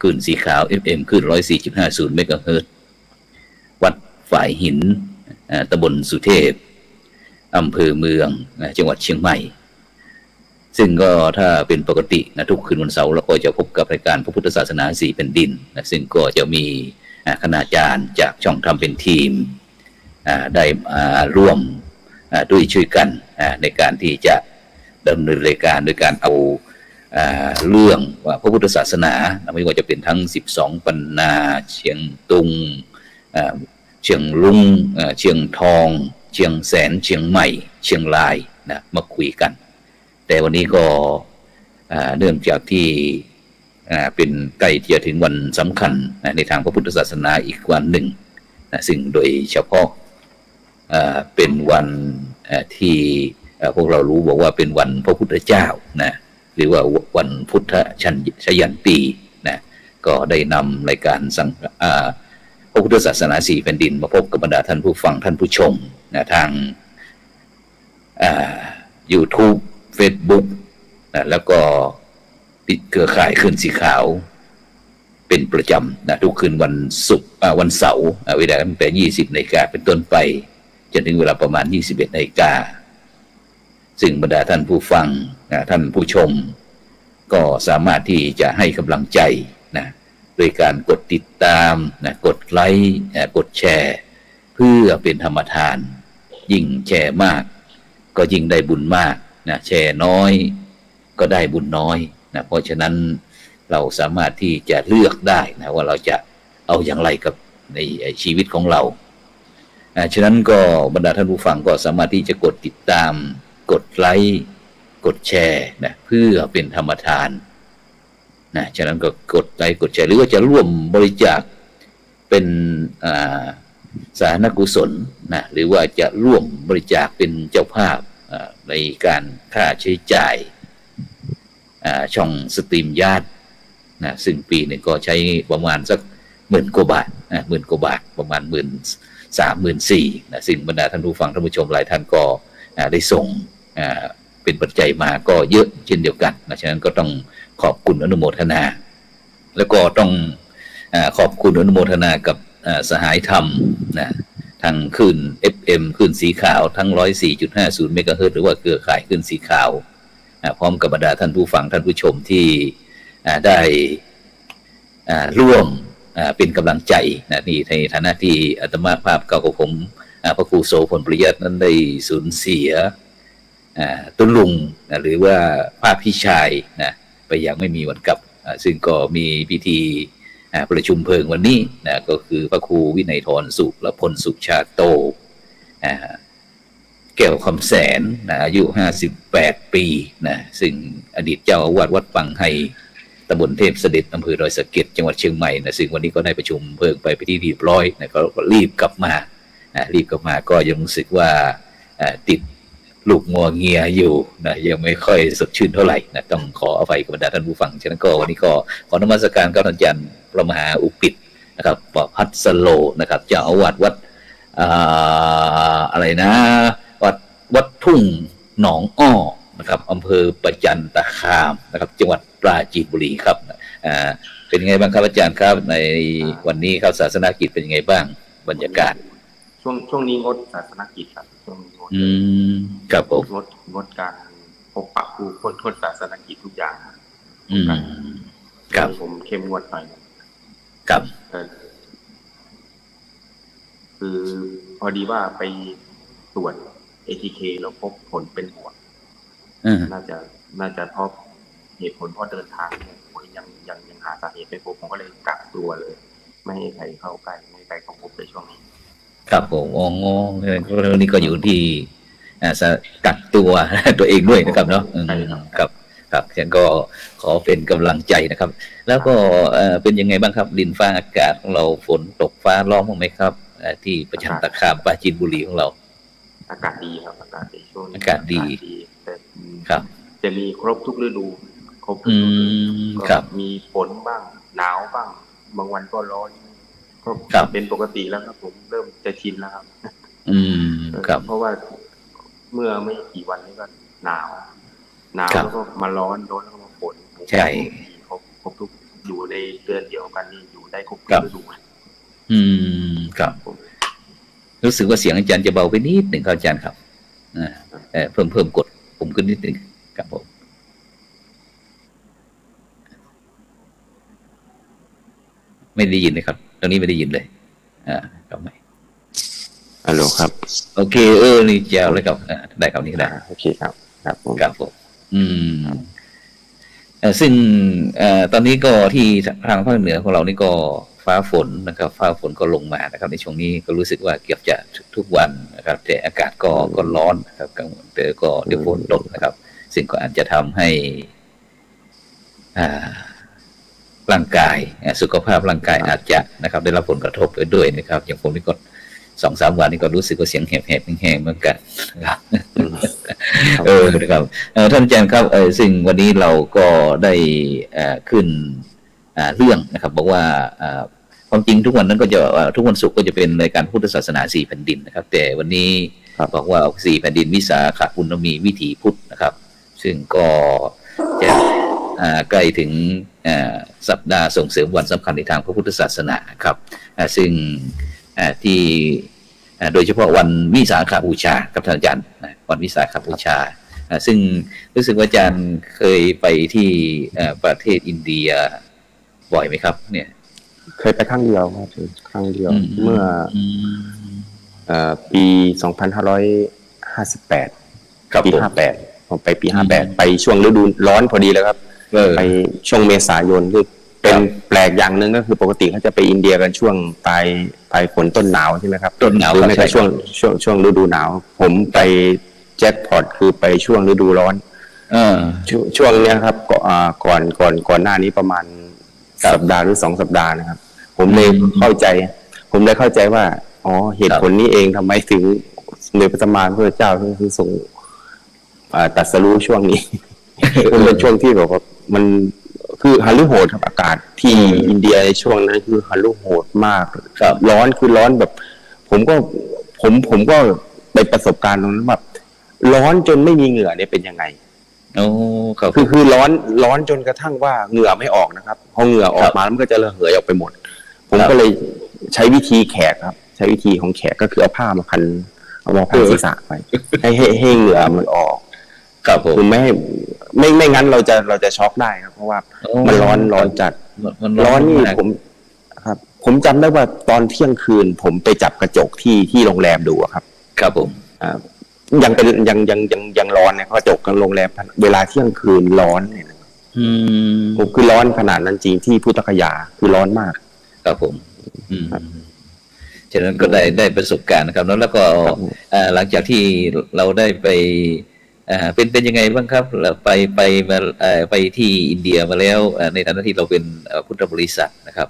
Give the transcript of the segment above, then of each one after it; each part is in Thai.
คลื่นสีขาว FM คลื่น 104.50 เมกะเฮิรตซ์วัดฝายหินตำบลสุเทพอำเภอเมืองจังหวัดเชียงใหม่ซึ่งก็ถ้าเป็นปกตินะทุกคืนวันเสาร์เราก็จะพบกับรายการพระพุทธศาสนา4แผ่นดินนะซึ่งก็จะมีคณาจารย์จากช่องทำเป็นทีมได้ร่วมด้วยช่วยกันในการที่จะดำเนินรายการโดยการเอาเรื่องว่าพระพุทธศาสนาไม่ว่าจะเป็นทั้ง12ปันนาเชียงตุงเชียงลุงเชียงทองเชียงแสนเชียงใหม่เชียงรายนะมาคุยกันแต่วันนี้ก็เนื่องจากที่เป็นใกล้ที่จะถึงวันสำคัญในทางพระพุทธศาสนาอีกวันหนึ่งนะซึ่งโดยเฉพาะเป็นวันที่พวกเรารู้บอกว่าเป็นวันพระพุทธเจ้านะหรือว่าวันพุทธชยันตีนะก็ได้นำรายการพระพุทธศาสนา4แผ่นดินมาพบกับบรรดาท่านผู้ฟังท่านผู้ชมนะทางYouTube Facebook นะแล้วก็ติดเครือข่ายคลื่นสีขาวเป็นประจำนะทุกคืนวันศุกร์วันเสาร์เวลาตั้งแต่ 20 นาฬิกาเป็นต้นไปจนถึงเวลาประมาณ 21 นาฬิกาซึ่งบรรดาท่านผู้ฟังท่านผู้ชมก็สามารถที่จะให้กำลังใจนะโดยการกดติดตามนะกดไลค์กดแชร์เพื่อเป็นธรรมทานยิ่งแชร์มากก็ยิ่งได้บุญมากนะแชร์น้อยก็ได้บุญน้อยนะเพราะฉะนั้นเราสามารถที่จะเลือกได้นะว่าเราจะเอาอย่างไรกับในชีวิตของเราฉะนั้นก็บรรดาท่านผู้ฟังก็สามารถที่จะกดติดตามกดไลค์กดแชร์นะเพื่อเป็นธรรมทานนะฉะนั้นก็กดไลค์กดแชร์หรือว่าจะร่วมบริจาคเป็นสาธารณกุศลนะหรือว่าจะร่วมบริจาคเป็นเจ้าภาพในการค่าใช้จ่ายช่องสตรีมญาตินะซึ่งปีหนึ่งก็ใช้ประมาณสัก10,000 กว่าบาท10,000 กว่าบาทประมาณ13,000-14,000นะซึ่งบรรดาท่านผู้ฟังท่านผู้ชมหลายท่านก็ได้ส่งเป็นปัจจัยมาก็เยอะเช่นเดียวกันนะฉะนั้นก็ต้องขอบคุณอนุโมทนาแล้วก็ต้องขอบคุณอนุโมทนากับสหายธรรมนะทางคลื่น FM คลื่นสีขาวทั้ง 104.50 เมกะเฮิรตซ์หรือว่าเครือข่ายคลื่นสีขาวพร้อมกับบรรดาท่านผู้ฟังท่านผู้ชมที่ได้ร่วมเป็นกำลังใจนะนี่ในฐานะที่อาตมาภาพเก่ากับผมพระครูโสพลปริยัตินั้นได้สูญเสียตุลุงนะหรือว่าภาพพี่ชายนะไปอย่างไม่มีวันกลับซึ่งก็มีพิธีประชุมเพลิงวันนี้นะก็คือพระครูวินัยธรสุรพลสุชาโตแก้วคำแสนนะอายุ58 ปีนะซึ่งอดีตเจ้าอาวาสวัดปังไฮตำบลเทพเสด็จอำเภอดอยสะเก็ดจังหวัดเชียงใหม่นะซึ่งวันนี้ก็ได้ประชุมเพลิงไปที่เรียบร้อยนะก็รีบกลับมาก็ยังรู้สึกว่าติดลูกงัวเงียอยู่นะยังไม่ค่อยสดชื่นเท่าไหร่นะต้องขออภัยกับบรรดาท่านผู้ฟังฉะนั้นก็วันนี้ก็ขอนมัสการครับอาจารย์พระมหาอุปิตนะครับประภัสโลนะครับเจ้าอาวาสวัดอะไรนะวัดทุ่งหนองอ้อนะครับอำเภอประจันตคามนะครับจังหวัดปราจีนบุรีครับเป็นยังไงบ้างครับอาจารย์ครับในวันนี้ครับศาสนกิจเป็นยังไงบ้างบรรยากาศช่วงนี้งดศาสนกิจครับช่วงนี้งดครับผมงดการพบปะผู้คนงดศาสนกิจทุกอย่างครับผมเข้มงวดหน่อยครับคือพอดีว่าไปตรวจ ATK แล้วพบผลเป็นบวกน่าจะเพราะเหตุผลเพราะเดินทางผมยังหาสาเหตุไม่พบผมก็เลยกักตัวเลยไม่ให้ใครเข้าใกล้ไม่ให้ใครเข้าพบในช่วงนี้ครับผมเรื่องนี้ก็อยู่ที่กักตัวเองด้วยนะครับเนาะครับฉันก็ขอเป็นกำลังใจนะครับแล้วก็เป็นยังไงบ้างครับดินฟ้าอากาศของเราฝนตกฟ้าร้องบ้างไหมครับที่ประจันตคามปราจีนบุรีของเราอากาศดีครับอากาศดีช่วงนี้อากาศดีแต่ครับจะมีครบทุกฤดูครบทุกฤดูก็มีฝนบ้างหนาวบ้างบางวันก็ร้อนก็เป็นปกติแล้วครับผมเริ่มจะชินแล้วครับครับเพราะว่าเมื่อไม่กี่วันนี้ก็หนาวแล้วก็มาร้อนแล้วก็มาฝนใช่ครบทุก อยู่ในเดือนเดียวกันนี่อยู่ได้ครบฤดูเลย ครับรู้สึกว่าเสียงอาจารย์จะเบาไปนิดหนึ่งครับอาจารย์ครับเพิ่มกดผมขึ้นนิดหนึ่งครับผมไม่ได้ยินเลยครับตอนนี้ไม่ได้ยินเลยครับไหมฮัลโหลครับโอเคนี่แจ๋วเลยครับได้ครับนี่ได้โอเคครับครับผมครับผมซึ่งตอนนี้ก็ที่ทางภาคเหนือของเรานี่ก็ฟ้าฝนนะครับฟ้าฝนก็ลงมานะครับในช่วงนี้ก็รู้สึกว่าเกือบจะทุกวันนะครับแต่อากาศก็ร้อนนะครับแต่ก็เดี๋ยวฝนตกนะครับซึ่งก็อาจจะทำให้ร่างกายสุขภาพร่างกายอาจจะนะครับได้รับผลกระทบไปด้วยนะครับอย่างผมนี่ก็2-3 วันนี้ก็รู้สึกว่าเสียงแหบแห้งๆเหมือนกันนะครับนะครับท่านอาจารย์ครับซึ่งวันนี้เราก็ได้ขึ้นเรื่องนะครับบอกว่าความจริงทุกวันนั้นก็จะทุกวันศุกร์ก็จะเป็นรายการพุทธศาสนา4 แผ่นดินนะครับแต่วันนี้บอกว่า4 แผ่นดินวิสาขบุญมีวิถีพุทธนะครับซึ่งก็จะใกล้ถึงสัปดาห์ส่งเสริมวันสำคัญในทางพระพุทธศาสนาครับซึ่งที่โดยเฉพาะวันวิสาขบูชาครับท่านอาจารย์วันวิสาขบูชาซึ่งรู้สึกว่าอาจารย์เคยไปที่ประเทศอินเดียบ่อยไหมครับเนี่ยเคยไปครั้งเดียวครับครั้งเดียวเมื่อปี2558ปี58ผมไปปี58ไปช่วงฤดูร้อนพอดีแล้วครับไปช่วงเมษายนคือเป็นแปลกอย่างนึงก็คือปกติเขาจะไปอินเดียกันช่วงปลายฝนต้นหนาวใช่ไหมครับต้นหนาวไม่ใช่ช่วงฤดูหนาวผมไปแจ็คพอตคือไปช่วงฤดูร้อนช่วงเนี้ยครับก่อนหน้านี้ประมาณสัปดาห์หรือ2 สัปดาห์นะครับผมเลยเข้าใจว่าอ๋อเหตุผลนี้เองทำไมถึงสมเด็จพระสัมมาสัมพุทธเจ้าถึงทรงตรัสรู้ช่วงนี้เป็นช่วงที่แบบว่ามันคือฮารุโหดครับอากาศที่อินเดียในช่วงนั้นคือฮารุโหดมากร้อนคือร้อนแบบผมก็ไปประสบการณ์ตรงนั้นแบบร้อนจนไม่มีเหงื่อเนี่ยเป็นยังไงคือร้อนจนกระทั่งว่าเหงื่อไม่ออกนะครับพอเหงื่อออกมาแล้วมันก็จะระเหยออกไปหมดผมก็เลยใช้วิธีแขกครับใช้วิธีของแขกก็คือเอาผ้ามาพันศีรษะไปให้เหงื่อมันออกคือไม่งั้นเราจะช็อกได้ครับเพราะว่ามันร้อนจัดร้อนนี่ผมจำได้ว่าตอนเที่ยงคืนผมไปจับกระจกที่โรงแรมดูครับครับผมยังร้อนเนี่ยกระจกกับโรงแรมเวลาเที่ยงคืนร้อนเนี่ยผมคือร้อนขนาดนั้นจริงที่พุทธคยาคือร้อนมากครับผมฉะนั้นก็ได้ประสบการณ์นะครับแล้วก็หลังจากที่เราได้ไปเป็นยังไงบ้างครับไปที่อินเดียมาแล้วในฐานะที่เราเป็นพุทธบริษัทนะครับ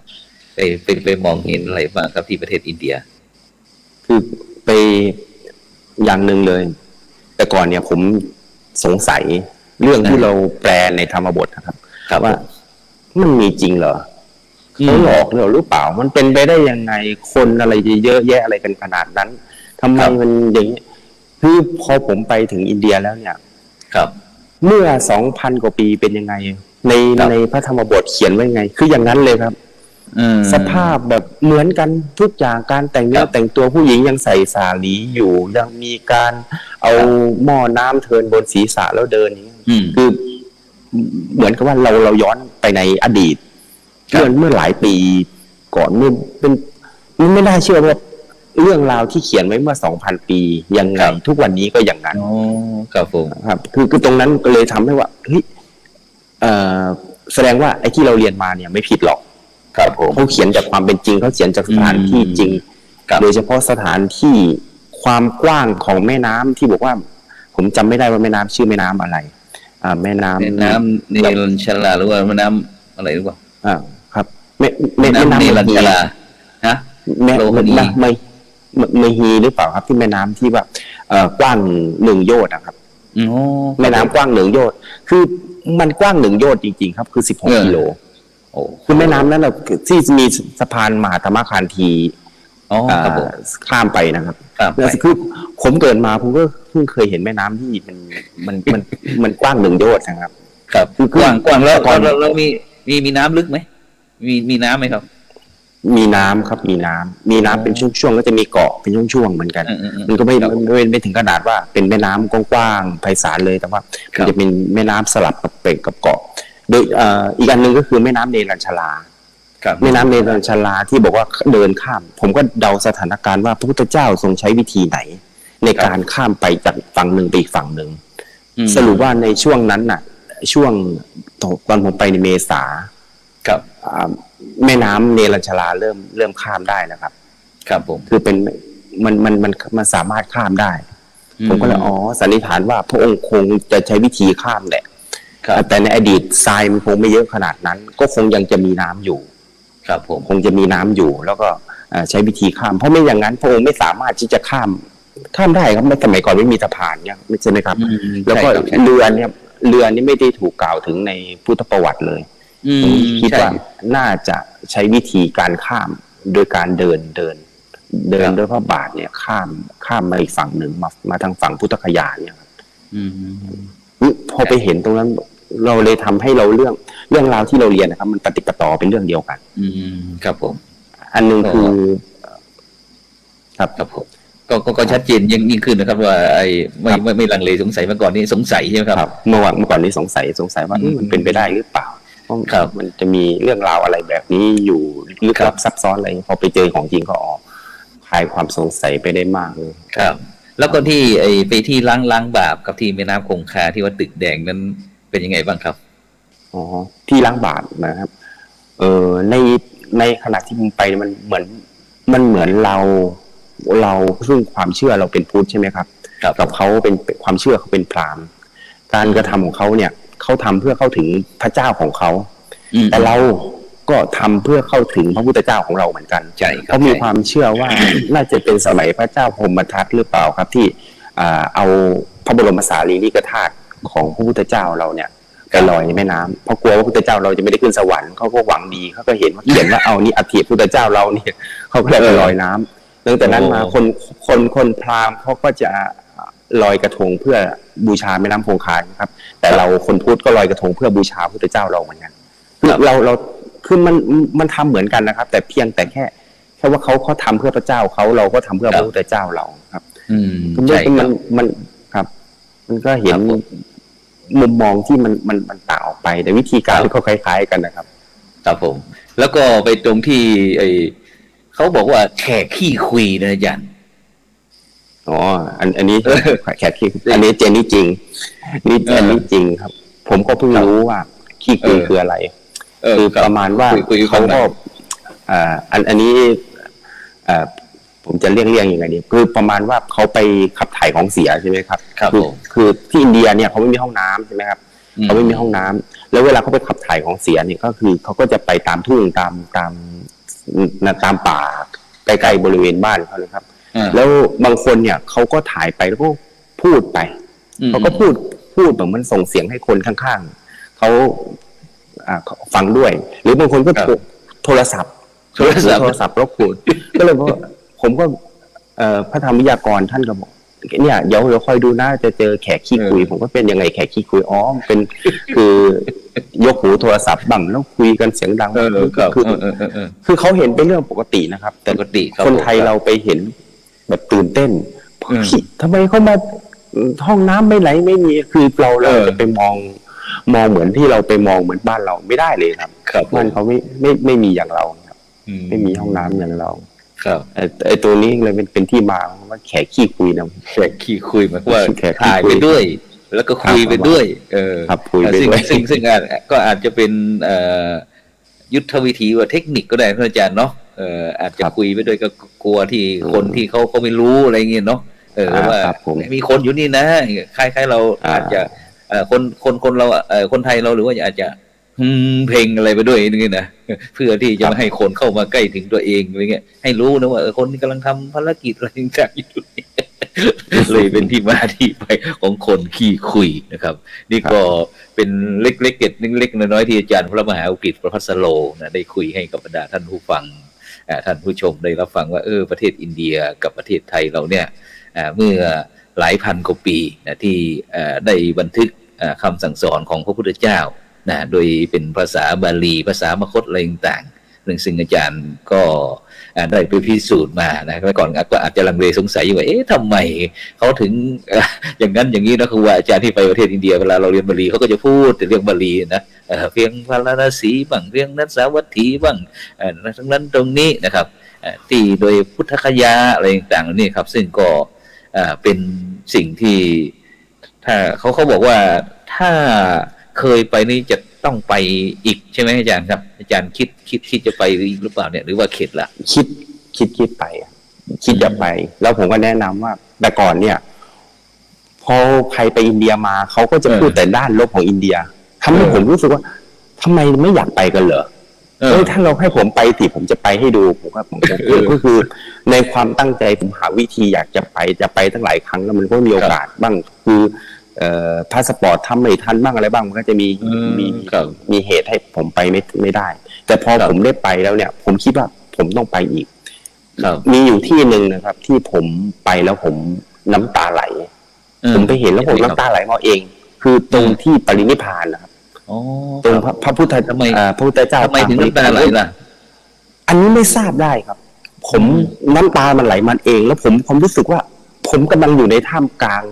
ไปมองเห็นอะไรบ้างครับที่ประเทศอินเดียคือไปอย่างหนึ่งเลยแต่ก่อนเนี่ยผมสงสัยเรื่องที่เราแปลในธรรมบทนะครับว่ามันมีจริงเหรอเขาหลอกหรือเปล่ามันเป็นไปได้ยังไงคนอะไรจะเยอะแยะอะไรกันขนาดนั้นทำไมมันอย่างนี้คือพอผมไปถึงอินเดียแล้วเนี่ยครับเมื่อ 2,000 กว่าปีเป็นยังไงในพระธรรมบทเขียนไว้ไงคืออย่างนั้นเลยครับสภาพแบบเหมือนกันทุกอย่างการแต่งเนื้อแต่งตัวผู้หญิงยังใส่สาลีอยู่ยังมีการเอาหม้อน้ำเทินบนศีรษะแล้วเดินอย่างนี้คือเหมือนกับว่าเราย้อนไปในอดีตเมื่อหลายปีก่อนเป็นไม่น่าเชื่อว่าเรื่องราวที่เขียนไว้เมื่อ 2,000 ปียังไงทุกวันนี้ก็อย่างนั้นครับผมครับคือตรงนั้นก็เลยทำให้ว่าเฮ้ยแสดงว่าไอ้ที่เราเรียนมาเนี่ยไม่ผิดหรอกครับผมเขาเขียนจากความเป็นจริงเขาเขียนจากสถานที่จริงโดยเฉพาะสถานที่ความกว้างของแม่น้ำที่บอกว่าผมจำไม่ได้ว่าแม่น้ำชื่อแม่น้ำอะไรแม่น้ำนีรัญชลาหรือว่าแม่น้ำอะไรหรือเปล่าครับแม่น้ำนีรัญชลาฮะแม่ไม่ฮีหรือเปล่าครับที่แม่น้ำที่ว่ากว้าง1 โยชน์นะครับแม่น้ำกว้าง1 โยชน์คือมันกว้าง1 โยชน์จริงๆครับคือ16 กิโลคือแม่น้ำนั้นที่มีสะพานมหาธรรมคานธีข้ามไปนะครับคือผมเกิดมาผมก็เพิ่งเคยเห็นแม่น้ำที่มันกว้าง1 โยชน์นะครับครับคือกว้างแล้วมีน้ำลึกไหม มีน้ำไหมครับมีน้ำครับมีน้ำเป็นช่วงๆก็จะมีเกาะเป็นช่วงๆเหมือนกันมันก็ไม่ถึงขนาดว่าเป็นแม่น้ำกว้างๆไพศาลเลยแต่ว่ามันจะเป็นแม่น้ำสลับกับเปกับเกาะโดยอีกอันหนึ่งก็คือแม่น้ำเนรัญชลาแม่น้ำเนรัญชลาที่บอกว่าเดินข้ามผมก็เดาสถานการณ์ว่าพระพุทธเจ้าทรงใช้วิธีไหนในการข้ามไปจากฝั่งหนึ่งไปอีกฝั่งหนึ่งสรุปว่าในช่วงนั้นน่ะช่วงตอนผมไปในเมษาแม่น้ำเนรัญชลาเริ่มข้ามได้นะครับครับผมคือเป็นมันสามารถข้ามได้ผมก็เลยสันนิษฐานว่าพระองค์คงจะใช้วิธีข้ามแหละแต่ในอดีตทรายมันคงไม่เยอะขนาดนั้นก็คงยังจะมีน้ำอยู่ครับผมคงจะมีน้ำอยู่แล้วก็ใช้วิธีข้ามเพราะไม่อย่างนั้นพระองค์ไม่สามารถที่จะข้ามได้ครับในสมัยก่อนไม่มีสะพานเนี่ยใช่ไหมครับแล้วก็เรือนี่ไม่ได้ถูกกล่าวถึงในพุทธประวัติเลยคิดว่าน่าจะใช้วิธีการข้ามโดยการเดินด้วยพระบาทเนี่ยข้ามมาอีกฝั่งหนึ่งมาทางฝั่งพุทธคยาเนี่ยครับพอไปเห็นตรงนั้นเราเลยทำให้เราเรื่องราวที่เราเรียนนะครับมันปฏิปต่อเป็นเรื่องเดียวกันครับผมอันนึงคือครับผมก็ชัดเจนยิ่งขึ้นนะครับว่าไอ้ไม่ลังเลสงสัยเมื่อก่อนนี้สงสัยใช่ไหมครับเมื่อก่อนนี้สงสัยว่ามันเป็นไปได้หรือเปล่ามันจะมีเรื่องราวอะไรแบบนี้อยู่ลึกลับซับซ้อนอะไรพอไปเจอของจริงก็คลายความสงสัยไปได้มากเลยครับแล้วก็ที่ไปที่ล้างบาปกับที่แม่น้ำคงคาที่ว่าตึกแดงนั้นเป็นยังไงบ้างครับที่ล้างบาปนะครับในขณะที่ผมไปมันเหมือนเราซึ่งความเชื่อเราเป็นพุทธใช่ไหมครับกับเขาเป็นความเชื่อเขาเป็นพราหมณ์การกระทำของเขาเนี่ยเขาทำเพื่อเข้าถึงพระเจ้าของเขาแต่เราก็ทำเพื่อเข้าถึงพระพุทธเจ้าของเราเหมือนกันเขามีความเชื่อว่าน่าจะเป็นสมัยพระเจ้าพรหมทัตหรือเปล่าครับที่เอาพระบรมสารีริกธาตุของพระพุทธเจ้าเราเนี่ยไปลอยในแม่น้ำเพราะกลัวว่าพระพุทธเจ้าเราจะไม่ได้ขึ้นสวรรค์เขาก็หวังดีเขาก็เห็นว่าเขียนว่าเอานี่อัฐิพระพุทธเจ้าเราเนี่ยเขาก็เลยไปลอยน้ำตั้งแต่นั้นมาคนพราหมณ์เขาก็จะลอยกระทงเพื่อบูชาแม่น้ำคงคาครับแต่เราคนพุทธก็ลอยกระทงเพื่อบูชาพระพุทธเจ้าเราเหมือนกันเราคือมันทำเหมือนกันนะครับแต่เพียงแต่แค่ว่าเขาทำเพื่อพระเจ้าเขาเราก็ทำเพื่อพระพุทธเจ้าเราครับใช่มันครับมันก็เห็นมุมมองที่มันต่างออกไปแต่วิธีการก็คล้ายๆกันนะครับครับผมแล้วก็ไปตรงที่เขาบอกว่าแขกขี้คุยนะอาจารย์อันนี้แขกขี้อันนี้เจนนี่จริงอันนี้จริงครับผมก็เพิ่งรู้ว่าขี้คุยคืออะไรคือประมาณว่าเขาก็อันนี้ผมจะเลี่ยงอย่างไรดีคือประมาณว่าเขาไปขับถ่ายของเสียใช่ไหมครับคือที่อินเดียเนี่ยเขาไม่มีห้องน้ำใช่ไหมครับเขาไม่มีห้องน้ำแล้วเวลาเขาไปขับถ่ายของเสียเนี่ยก็คือเขาก็จะไปตามทุ่งตามป่าใกล้ๆบริเวณบ้านเขาเลยครับแล้วบางคนเนี่ยเขาก็ถ่ายไปแล้วก็พูดไปเขาก็พูดแบบมันส่งเสียงให้คนข้างๆเขาฟังด้วยหรือบางคนก็โทรศัพท์รบกวนก็เลยว่าผมก็พระธรรมวิทยากรท่านก็บอกเนี่ยเดี๋ยวคอยดูนะจะเจอแขกขี้คุยผมก็เป็นยังไงแขกขี้คุยเป็นคือยกหูโทรศัพท์บังแล้วคุยกันเสียงดังคือเขาเห็นเป็นเรื่องปกตินะครับแต่ปกติคนไทยเราไปเห็นแบบตื่นเต้นทำไมเขามาห้องน้ำไม่ไหลไม่มีคือเราจะไปมองเหมือนที่เราไปมองเหมือนบ้านเราไม่ได้เลยครับบ้านเขาไม่มีอย่างเราครับไม่มีห้องน้ำอย่างเราครับไอ้ตัวนี้เลยเป็นที่มาว่าแขกขี้คุยนะแขกขี้คุยหมายว่าถ่ายไปด้วยแล้วก็คุยไปด้วยครับคุยไปด้วยซึ่งก็อาจจะเป็นยุทธวิธีว่าเทคนิคก็ได้ครับอาจารย์เนาะอาจจะคุยไปด้วยก็กลัวที่คนที่เขาไม่รู้อะไรเงี้ยเนาะว่ามีคนอยู่นี่นะคล้ายๆเราอาจจะคนเราคนไทยเราหรือว่าอาจจะเพลงอะไรไปด้วยนี่นะเพื่อที่จะไม่ให้คนเข้ามาใกล้ถึงตัวเองอะไรเงี้ยให้รู้นะว่าคนกำลังทำภารกิจอะไรต่างๆอยู่เลยเป็นที่มาที่ไปของคนขี้คุยนะครับนี่ก็เป็นเล็กๆเล็กๆน้อยๆที่อาจารย์พระมหาอุกฤษประภัสโรนะได้คุยให้กับบรรดาท่านผู้ฟังท่านผู้ชมได้รับฟังว่าประเทศอินเดียกับประเทศไทยเราเนี่ยเมื่อหลายพันกว่าปีนะที่ได้บันทึกคำสั่งสอนของพระพุทธเจ้า นะโดยเป็นภาษาบาลีภาษามคธอะไรต่างๆซึ่งอาจารย์ก็ได้ไปพิสูจน์มานะเมื่อก่อนก็อาจจะลังเลสงสัยอยู่ว่าทำไมเขาถึงอย่างนั้นอย่างนี้นะครูอาจารย์ที่ไปประเทศอินเดียเวลาเราเรียนบาลีเขาก็จะพูดแต่เรื่องบาลีนะเพียงพาราณสีบ้างเพียงนัสสาวัตถีบ้างทั้งนั้นตรงนี้นะครับที่โดยพุทธคยาอะไรต่างๆนี่ครับซึ่งก็เป็นสิ่งที่ถ้าเขาบอกว่าถ้าเคยไปนี่จะต้องไปอีกใช่ไหมอาจารย์ครับอาจารย์คิดจะไปอีกหรือเปล่าเนี่ยหรือว่าเข็ดละคิดไปคิดจะไปแล้วผมก็แนะนำว่าแต่ก่อนเนี่ยพอใครไปอินเดียมาเขาก็จะพูดแต่ด้านลบของอินเดียทำให้ผมรู้สึกว่าทำไมไม่อยากไปกันเหรอถ้าเราให้ผมไปสิผมจะไปให้ดูผมก็คือในความตั้งใจผมหาวิธีอยากจะไปตั้งหลายครั้งแล้วมันก็มีโอกาสบ้างคือพาสปอร์ตทำไม่ทันบ้างอะไรบ้างมันก็จะมีเหตุให้ผมไปไม่ได้แต่พอผมได้ไปแล้วเนี่ยผมคิดว่าผมต้องไปอีกมีอยู่ที่หนึ่งนะครับที่ผมไปแล้วผมน้ำตาไหลผมไปเห็นแล้วผมน้ำตาไหลมาเองคือตรงที่ปรินิพพานนะครับตรงพระพุทธเจ้าทำไมถึงน้ำตาไหลล่ะอันนี้ไม่ทราบได้ครับผมน้ำตามันไหลมันเองแล้วผมรู้สึกว่าผมกำลังอยู่ในท่ามกลาง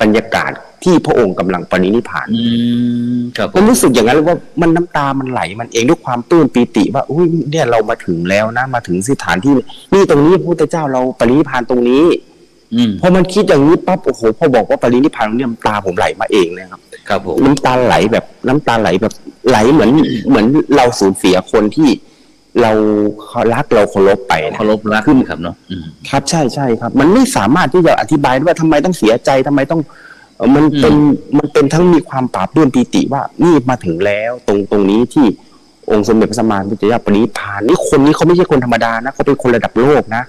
บรรยากาศที่พระองค์กำลังปรินิพพานผมรู้สึกอย่างนั้นเลยว่ามันน้ำตามันไหลมันเองด้วยความปลื้มปีติว่าอุ้ยเนี่ยเรามาถึงแล้วนะมาถึงสถานที่นี่ตรงนี้พระพุทธเจ้าเราปรินิพพานตรงนี้พอมันคิดอย่างนี้ปั๊บโอ้โหพอบอกว่าปรินิพพานเนี่ยน้ำตาผมไหลมาเองเลยครับครับผมน้ำตาไหลแบบไหลเหมือนเราสูญเสียคนที่เรารักเราเคารพไปเคารพรักขึ้นครับเนาะครับใช่ครับมันไม่สามารถที่จะอธิบายได้ว่าทำไมต้องเสียใจทำไมต้องมันเป็นทั้งมีความปราบปลื้มปีติว่านี่มาถึงแล้วตรงนี้ที่องค์สมเด็จพระสัมมาสัมพุทธเจ้าปรินิพพานนี่คนนี้เขาไม่ใช่คนธรรมดานะเขาเป็นคนระดับโลกนะ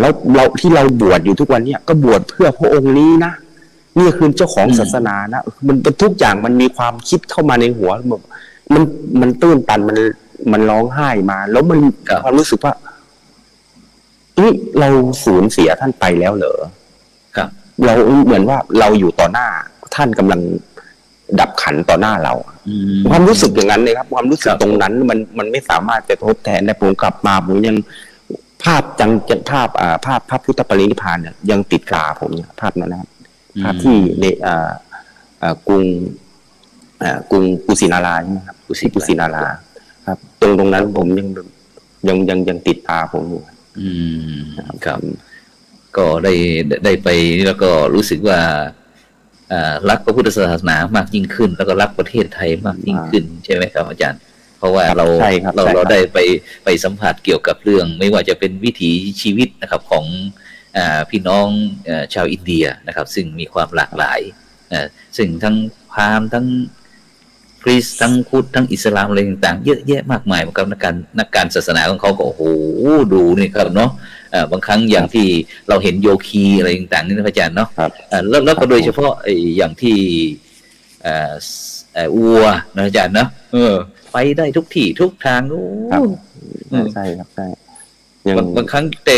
แล้วเราที่เราบวชอยู่ทุกวันเนี่ยก็บวชเพื่อพระองค์นี้นะนี่คือเจ้าของศาสนานะมันทุกอย่างมันมีความคิดเข้ามาในหัวแบบมันตื้นตันมันร้องไห้มาแล้วมันความรู้สึกว่าเราสูญเสียท่านไปแล้วเหรอครับเราเหมือนว่าเราอยู่ต่อหน้าท่านกำลังดับขันต่อหน้าเราความรู้สึกอย่างนั้นเลยครับความรู้สึกตรงนั้นมันไม่สามารถจะทดแทนได้ผมกลับมาผมยังภาพภาพพุทธปรินิพพานเนี่ยยังติดตาผมเนี่ยภาพนั้นนะครับภาพที่ในกรุงกุสินาราใช่ไหมครับกุสินาราครับตรงนั้นผมยังติดตาผมอยู่ครับก็ได้ไปแล้วก็รู้สึกว่ารักพระพุทธศาสนามากยิ่งขึ้นแล้วก็รักประเทศไทยมากยิ่งขึ้นใช่ไหมครับอาจารย์เพราะว่าเราได้ไปสัมผัสเกี่ยวกับเรื่องไม่ว่าจะเป็นวิถีชีวิตนะครับของพี่น้องชาวอินเดียนะครับซึ่งมีความหลากหลายซึ่งทั้งพราหมณ์ทั้งคริสต์ทั้งพุทธทั้งอิสลามอะไรต่างๆเยอะแยะมากมายกับนักการศาสนาของเขาก็โอ้โหดูนี่ครับเนาะบางครั้งอย่างที่เราเห็นโยคีอะไรต่างๆนี่นะอาจารย์เนาะแล้วก็โดยเฉพาะอย่างที่วัวนะอาจารย์นะไปได้ทุกที่ทุกทางใช่ครับใช่บางครั้งแต่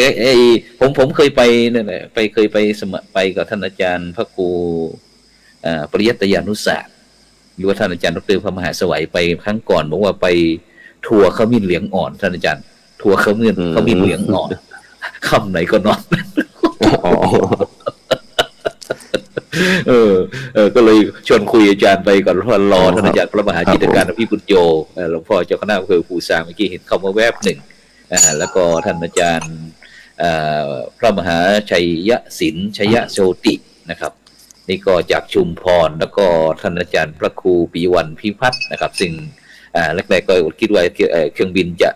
ผมเคยไปนั่นแหละเคยไปสมัครไปกับท่านอาจารย์พระครูปริยัติยานุศาสตร์หรือว่าท่านอาจารย์ดร.พระมหาสวัยไปครั้งก่อนบอกว่าไปทัวร์ขมิ้นเหลียงอ่อนท่านอาจารย์ทัวร์ขมิ้นเหลียงอ่อนคำไหนก็นอนก็เลยชวนคุยอาจารย์ไปก่อนรอท่านอาจารย์พระมหาจิตการอภิปุญโญหลวงพ่อเจ้าคณะอำเภอภูซางเมื่อกี้เห็นเข้ามาแวบหนึ่งแล้วก็ท่านอาจารย์พระมหาชัยยศิลป์ชัยโชตินะครับนี่ก็จากชุมพรแล้วก็ท่านอาจารย์พระครูปิยวันพิพัฒน์นะครับซึ่งแรกๆก็คิดว่าเครื่องบินจะ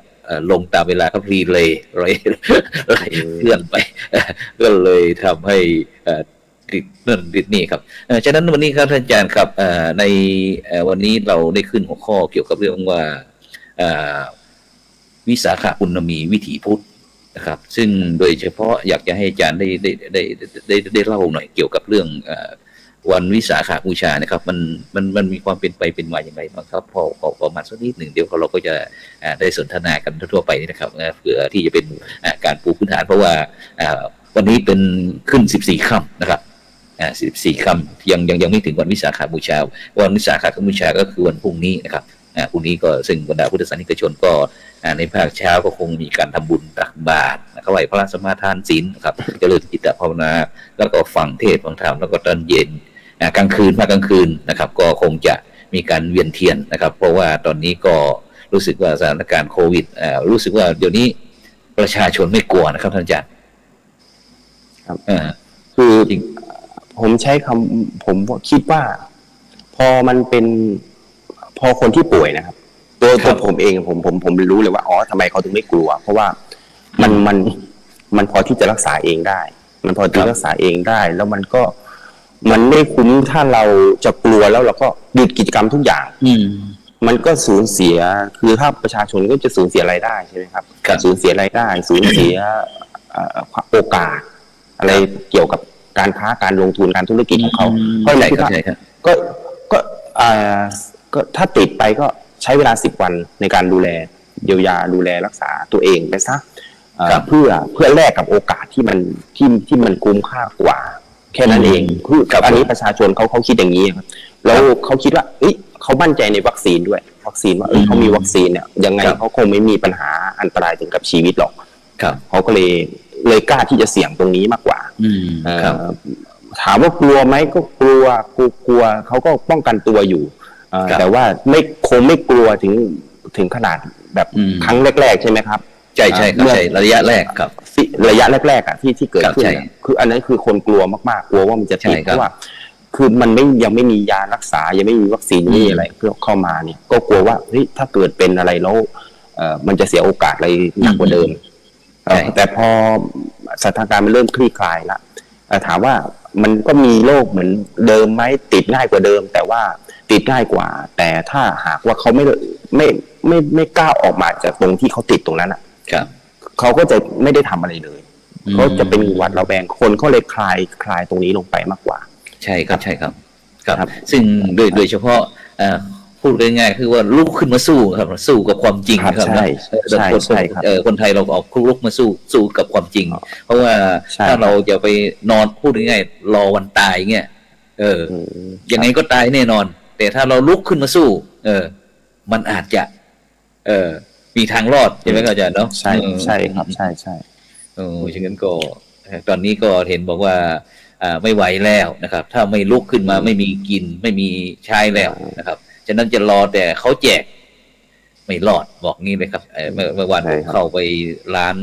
ลงตามเวลาครับรีเลย์เคลื่อนไปก็เลยทำให้ติดนั่นติดนี่ครับฉะนั้นวันนี้ครับท่านอาจารย์ครับในวันนี้เราได้ขึ้นหัวข้อเกี่ยวกับเรื่องว่าวิสาขปุณณมีวิถีพุทธนะครับซึ่งโดยเฉพาะอยากจะให้อาจารย์ได้เล่าหน่อยเกี่ยวกับเรื่องวันวิสาขบูชานะครับมันมีความเป็นไปเป็นมาอย่างไรบ้างครับพอประมาณสักนิดหนึ่งเดี๋ยวเราก็จะได้สนทนากันทั่วไปนะครับเพื่อที่จะเป็นการปูพื้นฐานเพราะว่าวันนี้เป็นขึ้น14 ค่ำนะครับ 14 ค่ำยังไม่ถึงวันวิสาขบูชาวันวิสาขบูชาก็คือวันพรุ่งนี้นะครับพรุ่งนี้ก็ซึ่งบรรดาพุทธศาสนิกชนก็ในภาคเช้าก็คงมีการทำบุญตักบาตรไหว้พระสมาทานศีลนะครับเจริญจิตภาวนาแล้วก็ฟังเทศน์ฟังธรรมแล้วก็ตอนเย็นกลางคืนนะครับก็คงจะมีการเวียนเทียนนะครับเพราะว่าตอนนี้ก็รู้สึกว่าสถานการณ์โควิดรู้สึกว่าเดี๋ยวนี้ประชาชนไม่กลัวนะครับท่านอาจารย์ครับคือผมใช้คำผมคิดว่าพอมันเป็นพอคนที่ป่วยนะครับตัวผมเองผมรู้เลยว่าอ๋อทำไมเขาถึงไม่กลัวเพราะว่ามันพอที่จะรักษาเองได้มันพอที่จะรักษาเองได้แล้วมันไม่คุ้มถ้าเราจะกลัวแล้วเราก็หยุดกิจกรรมทุกอย่างมันก็สูญเสียคือถ้าประชาชนก็จะสูญเสียรายได้ใช่ไหมครับสูญเสียรายได้สูญเสียโอกาสอะไรเกี่ยวกับการค้าการลงทุนการธุรกิจของเขาเพราะอะไรครับก็ถ้าติดไปก็ใช้เวลา10 วันในการดูแลเยียวยาดูแลรักษาตัวเองไปซะเพื่อแลกกับโอกาสที่มันคุ้มค่ากว่าแค่นั้นเองคืออันนี้ประชาชนเขาคิดอย่างนี้ครับแล้วเขาคิดว่าเขามั่นใจในวัคซีนด้วยวัคซีนว่าเขามีวัคซีนเนี่ยยังไงเขาคงไม่มีปัญหาอันตรายถึงกับชีวิตหรอกเขาก็เลยกล้าที่จะเสี่ยงตรงนี้มากกว่าถามว่ากลัวไหมก็กลัวเขาก็ป้องกันตัวอยู่แต่ว่าคงไม่กลัวถึงขนาดแบบครั้งแรกๆใช่ไหมครับใช่ระยะแรกครับระยะแรกๆที่เกิดขึ้นคืออันนั้นคือคนกลัวมากๆกลัวว่ามันจะติดเพราะว่าคือมันยังไม่มียารักษายังไม่มีวัคซีนนี่อะไรเพื่อเข้ามาเนี่ยก็กลัวว่าถ้าเกิดเป็นอะไรแล้วมันจะเสียโอกาสอะไรหนักกว่าเดิมแต่พอสถานการณ์มันเริ่มคลี่คลายแล้วถามว่ามันก็มีโรคเหมือนเดิมไหมติดง่ายกว่าเดิมแต่ว่าติดง่ายกว่าแต่ถ้าหากว่าเขาไม่กล้าออกมาจากตรงที่เขาติดตรงนั้นอ่ะเขาก็จะไม่ได้ทำอะไรเลยเขาจะเป็นหวัดระแวงคนก็เลยคลายตรงนี้ลงไปมากกว่าใช่ครับซึ่งโดยเฉพาะพูดง่ายๆคือว่าลุกขึ้นมาสู้ครับสู้กับความจริงครับใช่ครับคนไทยเราออกลุกมาสู้กับความจริงเพราะว่าถ้าเราจะไปนอนพูดง่ายๆรอวันตายเงี้ยยังไงก็ตายแน่นอนแต่ถ้าเราลุกขึ้นมาสู้มันอาจจะมีทางรอดใช่ไหมอาจารย์เนาะใช่ครับใช่ฉะนั้นก็ตอนนี้ก็เห็นบอกว่าไม่ไหวแล้วนะครับถ้าไม่ลุกขึ้นมาไม่มีกินไม่มีใช้แล้วนะครับฉะนั้นจะรอแต่เขาแจกไม่รอดบอกงี้เลยครับเมื่อวานผมเข้าไปร้าน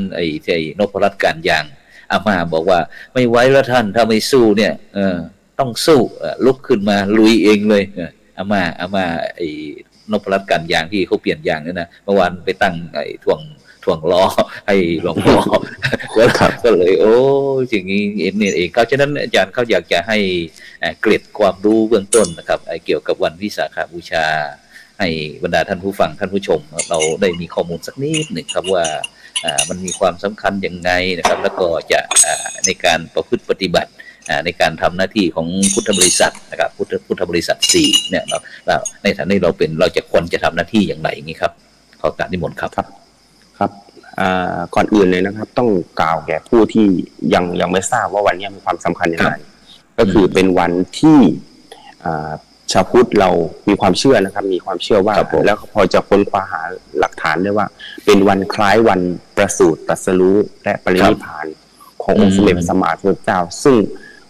ที่นพรัตน์การยางอาม่าบอกว่าไม่ไหวแล้วท่านถ้าไม่สู้เนี่ยต้องสู้ลุกขึ้นมาลุยเองเลยอาม่านพรัตน์การยางที่เขาเปลี่ยนยางเนี่ยนะเมื่อวานไปตั้งถ่วงล้อให้หลวงพ่อก็เลยโอ้อย่างนี้เองเขาฉะนั้นอาจารย์เขาอยากจะให้เกร็ดความรู้เบื้องต้นนะครับเกี่ยวกับวันวิสาขบูชาให้บรรดาท่านผู้ฟังท่านผู้ชมเราได้มีข้อมูลสักนิดหนึ่งครับว่ามันมีความสำคัญยังไงนะครับแล้วก็จะในการประพฤติปฏิบัติในการทำหน้าที่ของพุทธบริษัทนะครับพุทธบริษัท4เนี่ยเราในฐานะเราจะควรจะทำหน้าที่อย่างไรอย่างนี้ครับขอกราบนิมนต์ครับก่อนอื่นเลยนะครับต้องกล่าวแก่ผู้ที่ยังไม่ทราบว่าวันนี้มีความสำคัญอย่างไรก็คือเป็นวันที่ชาวพุทธเรามีความเชื่อนะครับมีความเชื่อว่าแล้วพอจะค้นคว้าหาหลักฐานได้ว่าเป็นวันคล้ายวันประสูติตรัสรู้และปรินิพพานขององค์สมเด็จพระสัมมาสัมพุทธเจ้าซึ่ง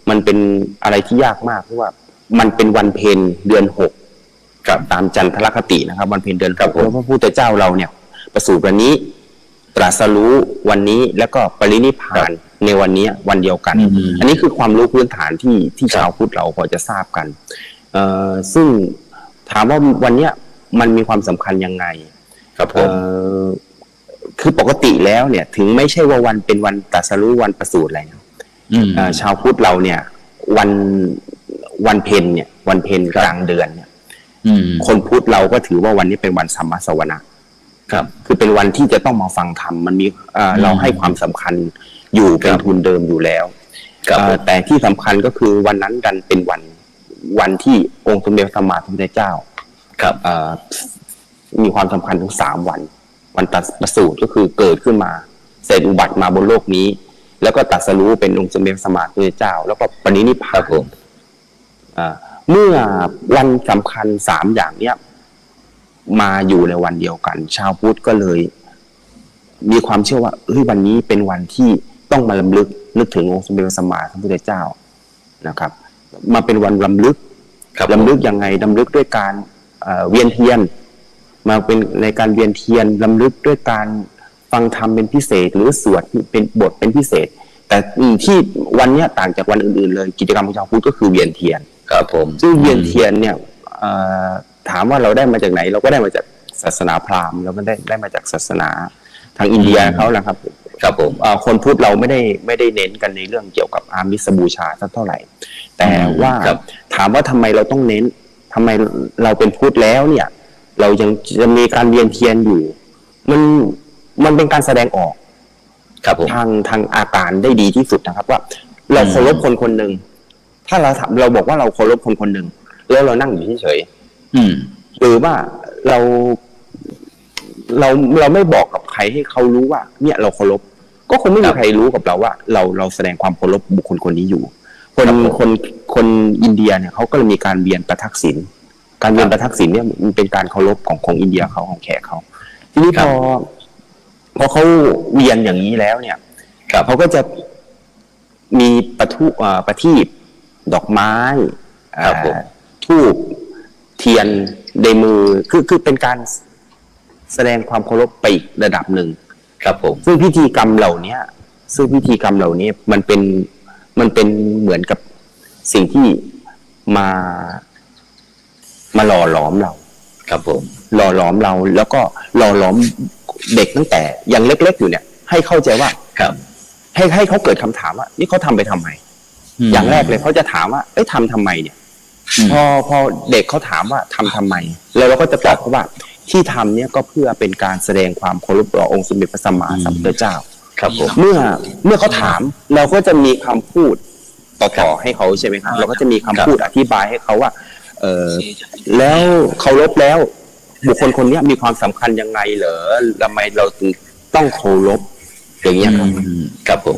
มันเป็นอะไรที่ยากมากเพราะว่ามันเป็นวันเพ็ญเดือน6ตามจันทรคตินะครับวันเพ็ญเดือน6เพราะพระพุทธเจ้าเราเนี่ยประสูติวันนี้ตรัสรู้วันนี้แล้วก็ปรินิพพานในวันนี้วันเดียวกันอันนี้คือความรู้พื้นฐานที่ชาวพุทธเราพอจะทราบกันซึ่งถามว่าวันนี้มันมีความสำคัญยังไงครับคือปกติแล้วเนี่ยถึงไม่ใช่ว่าวันเป็นวันตรัสรู้วันประสูติอะไรชาวพุทธเราเนี่ยวันเพ็ญเนี่ยวันเพ็ญกลางเดือนเนี่ยคนพุทธเราก็ถือว่าวันนี้เป็นวันสัมมาสวนะคือเป็นวันที่จะต้องมาฟังธรรมมันมีเราให้ความสำคัญอยู่เป็นทุนเดิมอยู่แล้วแต่ที่สำคัญก็คือวันนั้นดันเป็นวันที่องค์สมเด็จพระสัมมาสัมพุทธเจ้ามีความสำคัญถึง3 วันตรัสประสูติก็คือเกิดขึ้นมาเสด็จอุบัติมาบนโลกนี้แล้วก็ตรัสรู้เป็นองค์สมเด็จพระสัมมาสัมพุทธเจ้าแล้วก็ปรินิพพาน เมื่อวันสำคัญ3อย่างเนี้ยมาอยู่ในวันเดียวกัน ชาวพุทธก็เลยมีความเชื่อว่าวันนี้เป็นวันที่ต้องมานึกถึงองค์สมเด็จพระสัมมาสัมพุทธเจ้านะครับมาเป็นวันรำลึกยังไงรำลึกด้วยการเวียนเทียนมาเป็นในการเวียนเทียนรำลึกด้วยการฟังธรรมเป็นพิเศษหรือสวดเป็นบทเป็นพิเศษแต่ที่วันนี้ต่างจากวันอื่นๆเลยกิจกรรมของชาวพุทธก็คือเวียนเทียนครับผมซึ่งเวียนเทียนเนี่ยถามว่าเราได้มาจากไหนเราก็ได้มาจากศาสนาพราหมณ์เราก็ได้มาจากศาสนาทางอินเดียเขาแหละครับครับผมคนพุทธเราไม่ได้เน้นกันในเรื่องเกี่ยวกับอามิสบูชาสักเท่าไหร่แต่ว่าถามว่าทำไมเราต้องเน้นทำไมเราเป็นพุทธแล้วเนี่ยเรายังจะมีการเวียนเทียนอยู่มันเป็นการแสดงออกครับผมทางอาการได้ดีที่สุดนะครับว่าเราเคารพคนหนึ่งถ้าเราบอกว่าเราเคารพคนหนึ่งแล้วเรานั่งอยู่เฉยหรือว่าเราไม่บอกกับใครให้เขารู้ว่าเนี่ยเราเคารพก็คงไม่มีใครรู้กับเราว่าเราแสดงความเคารพบุคคลคนนี้อยู่คนอินเดียเนี่ยเขาก็เลยมีการเวียนประทักษิณการเวียนประทักษิณเนี่ยมันเป็นการเคารพของอินเดียเขาของแขกเขาทีนี้พอเขาเวียนอย่างนี้แล้วเนี่ยเขาก็จะมีประทีปดอกไม้ธูปเทียนในมือคือเป็นการแสดงความเคารพไปอีกระดับหนึ่งครับผมซึ่งพิธีกรรมเหล่านี้มันเป็นเหมือนกับสิ่งที่มาหล่อหลอมเราครับผมหล่อหลอมเราแล้วก็หล่อหลอมเด็กตั้งแต่ยังเล็กๆอยู่เนี่ยให้เข้าใจว่าครับให้เขาเกิดคำถามว่านี่เขาทำไปทำไมอย่างแรกเลยเขาจะถามว่าทำไมเนี่ยพอเด็กเขาถามว่าทำไมแล้วเราก็จะตอบเขาว่าที่ทำเนี่ยก็เพื่อเป็นการแสดงความเคารพต่อองค์สมเด็จพระสัมมาสัมพุทธเจ้าครับผมเมื่อเขาถามเราก็จะมีคำพูดต่อให้เขาใช่ไหมครับเราก็จะมีคำพูดอธิบายให้เขาว่าแล้วเคารพแล้วบุคคลคนนี้มีความสำคัญยังไงเหรอทำไมเราถึงต้องเคารพอย่างเงี้ยครับผม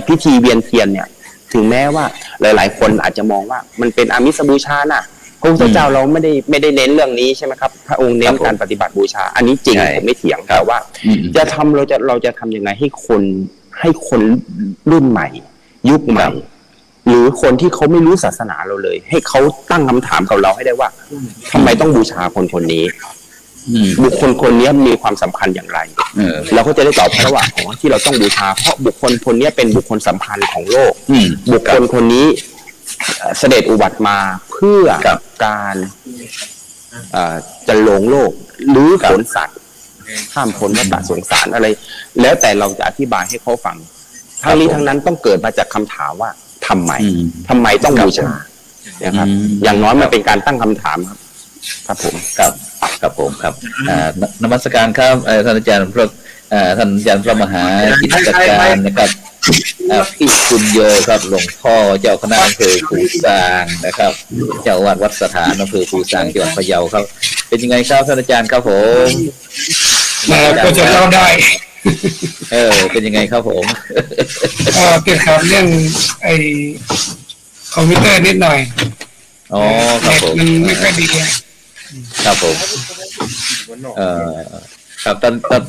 พิธีเวียนเทียนเนี่ยถึงแม้ว่าหลายๆคนอาจจะมองว่ามันเป็นอามิสบูชานะพระพุทธเจ้าเราไม่ได้เน้นเรื่องนี้ใช่ไหมครับพระองค์เน้นการปฏิบัติบูชาอันนี้จริงผมไม่เถียงแต่ว่าเราจะทำยังไงให้คนรุ่นใหม่ยุคใหม่หรือคนที่เขาไม่รู้ศาสนาเราเลยให้เขาตั้งคำถามกับเราให้ได้ว่าทำไมต้องบูชาคนนี้บุคคลคนนี้มีความสำคัญอย่างไรเราก็จะได้ตอบเพราะว่าที่เราต้องบูชาเพราะบุคคลคนนี้เป็นบุคคลสำคัญของโลกบุคคลคนนี้เสด็จอุบัติมาเพื่อการจะลงโลกหรือขนสัตว์ข้ามพ้นวัฏสงสารอะไรแล้วแต่เราจะอธิบายให้เขาฟังทั้งนี้ทั้งนั้นต้องเกิดมาจากคำถามว่าทำไมต้องบูชานะครับอย่างน้อยมันเป็นการตั้งคำถามครับผมครับผมครับนมัสการครับท่านอาจารย์พระมหากิจการนะครับพี่คุณโยครับหลวงพ่อเจ้าคณะอำเภอภูซางนะครับเจ้าวัดสถานอำเภอภูซางจังหวัดพะเยาครับเป็นยังไงครับท่านอาจารย์ครับผมก็จะเล่าได้เป็นยังไงครับผมเกี่ยวกับเรื่องคอมพิวเตอร์นิดหน่อยครับผมมันไม่ค่อยดีครับผมครับ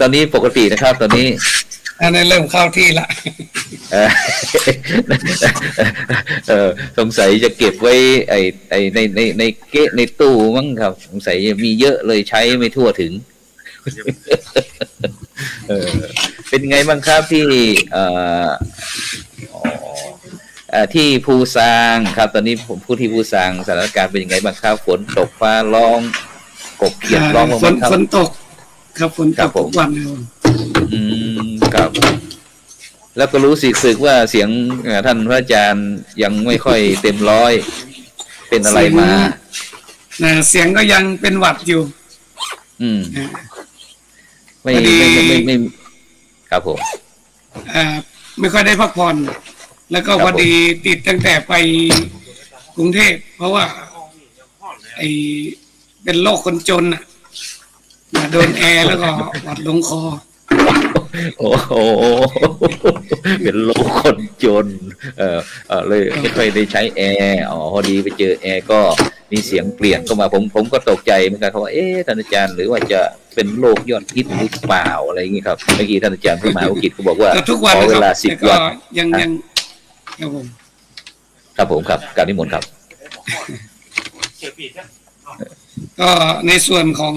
ตอนนี้ปกตินะครับตอนนี้อันนี้เริ่มเข้าที่ละสงสัยจะเก็บไว้ในเก๊ะในตู้มั้งครับสงสัยมีเยอะเลยใช้ไม่ทั่วถึงเป็นไงบ้างครับที่ภูซางครับตอนนี้ผมพูดที่ภูซางสถานการณ์เป็นยังไงบ้างครับฝนตกฟ้าร้องกบเขียดร้องบ้างไหมครับฝนตกครับฝนตกทุกวันเลยครับแล้วก็รู้สึกว่าเสียงท่านพระอาจารย์ยังไม่ค่อยเต็มร้อยเป็นอะไรมาเสียงก็ยังเป็นหวัดอยู่ไม่ครับผมไม่ค่อยได้พักผ่อนแล้วก็พอดีติดตั้งแต่ไปกรุงเทพเพราะว่าเป็นโรคคนจนโดนแอร์แล้วก็หวัดลงคอ โอ้โหเป็นโลกคนจนเลยไม่ค่อยได้ใช้แอร์พอดีไปเจอแอร์ก็มีเสียงเปลี่ยนเข้ามาผมก็ตกใจเหมือนกันเขาว่าท่านอาจารย์หรือว่าจะเป็นโรคยอดฮิตหรือเปล่าอะไรอย่างนี้ครับเมื่อกี้ท่านอาจารย์ผู้มหาวิทยาลัยก็บอกว่าทุกวัน ขอเวลา10 วันยังครับผม ครับผมครับการนิมนต์ครับก็ในส่วนของ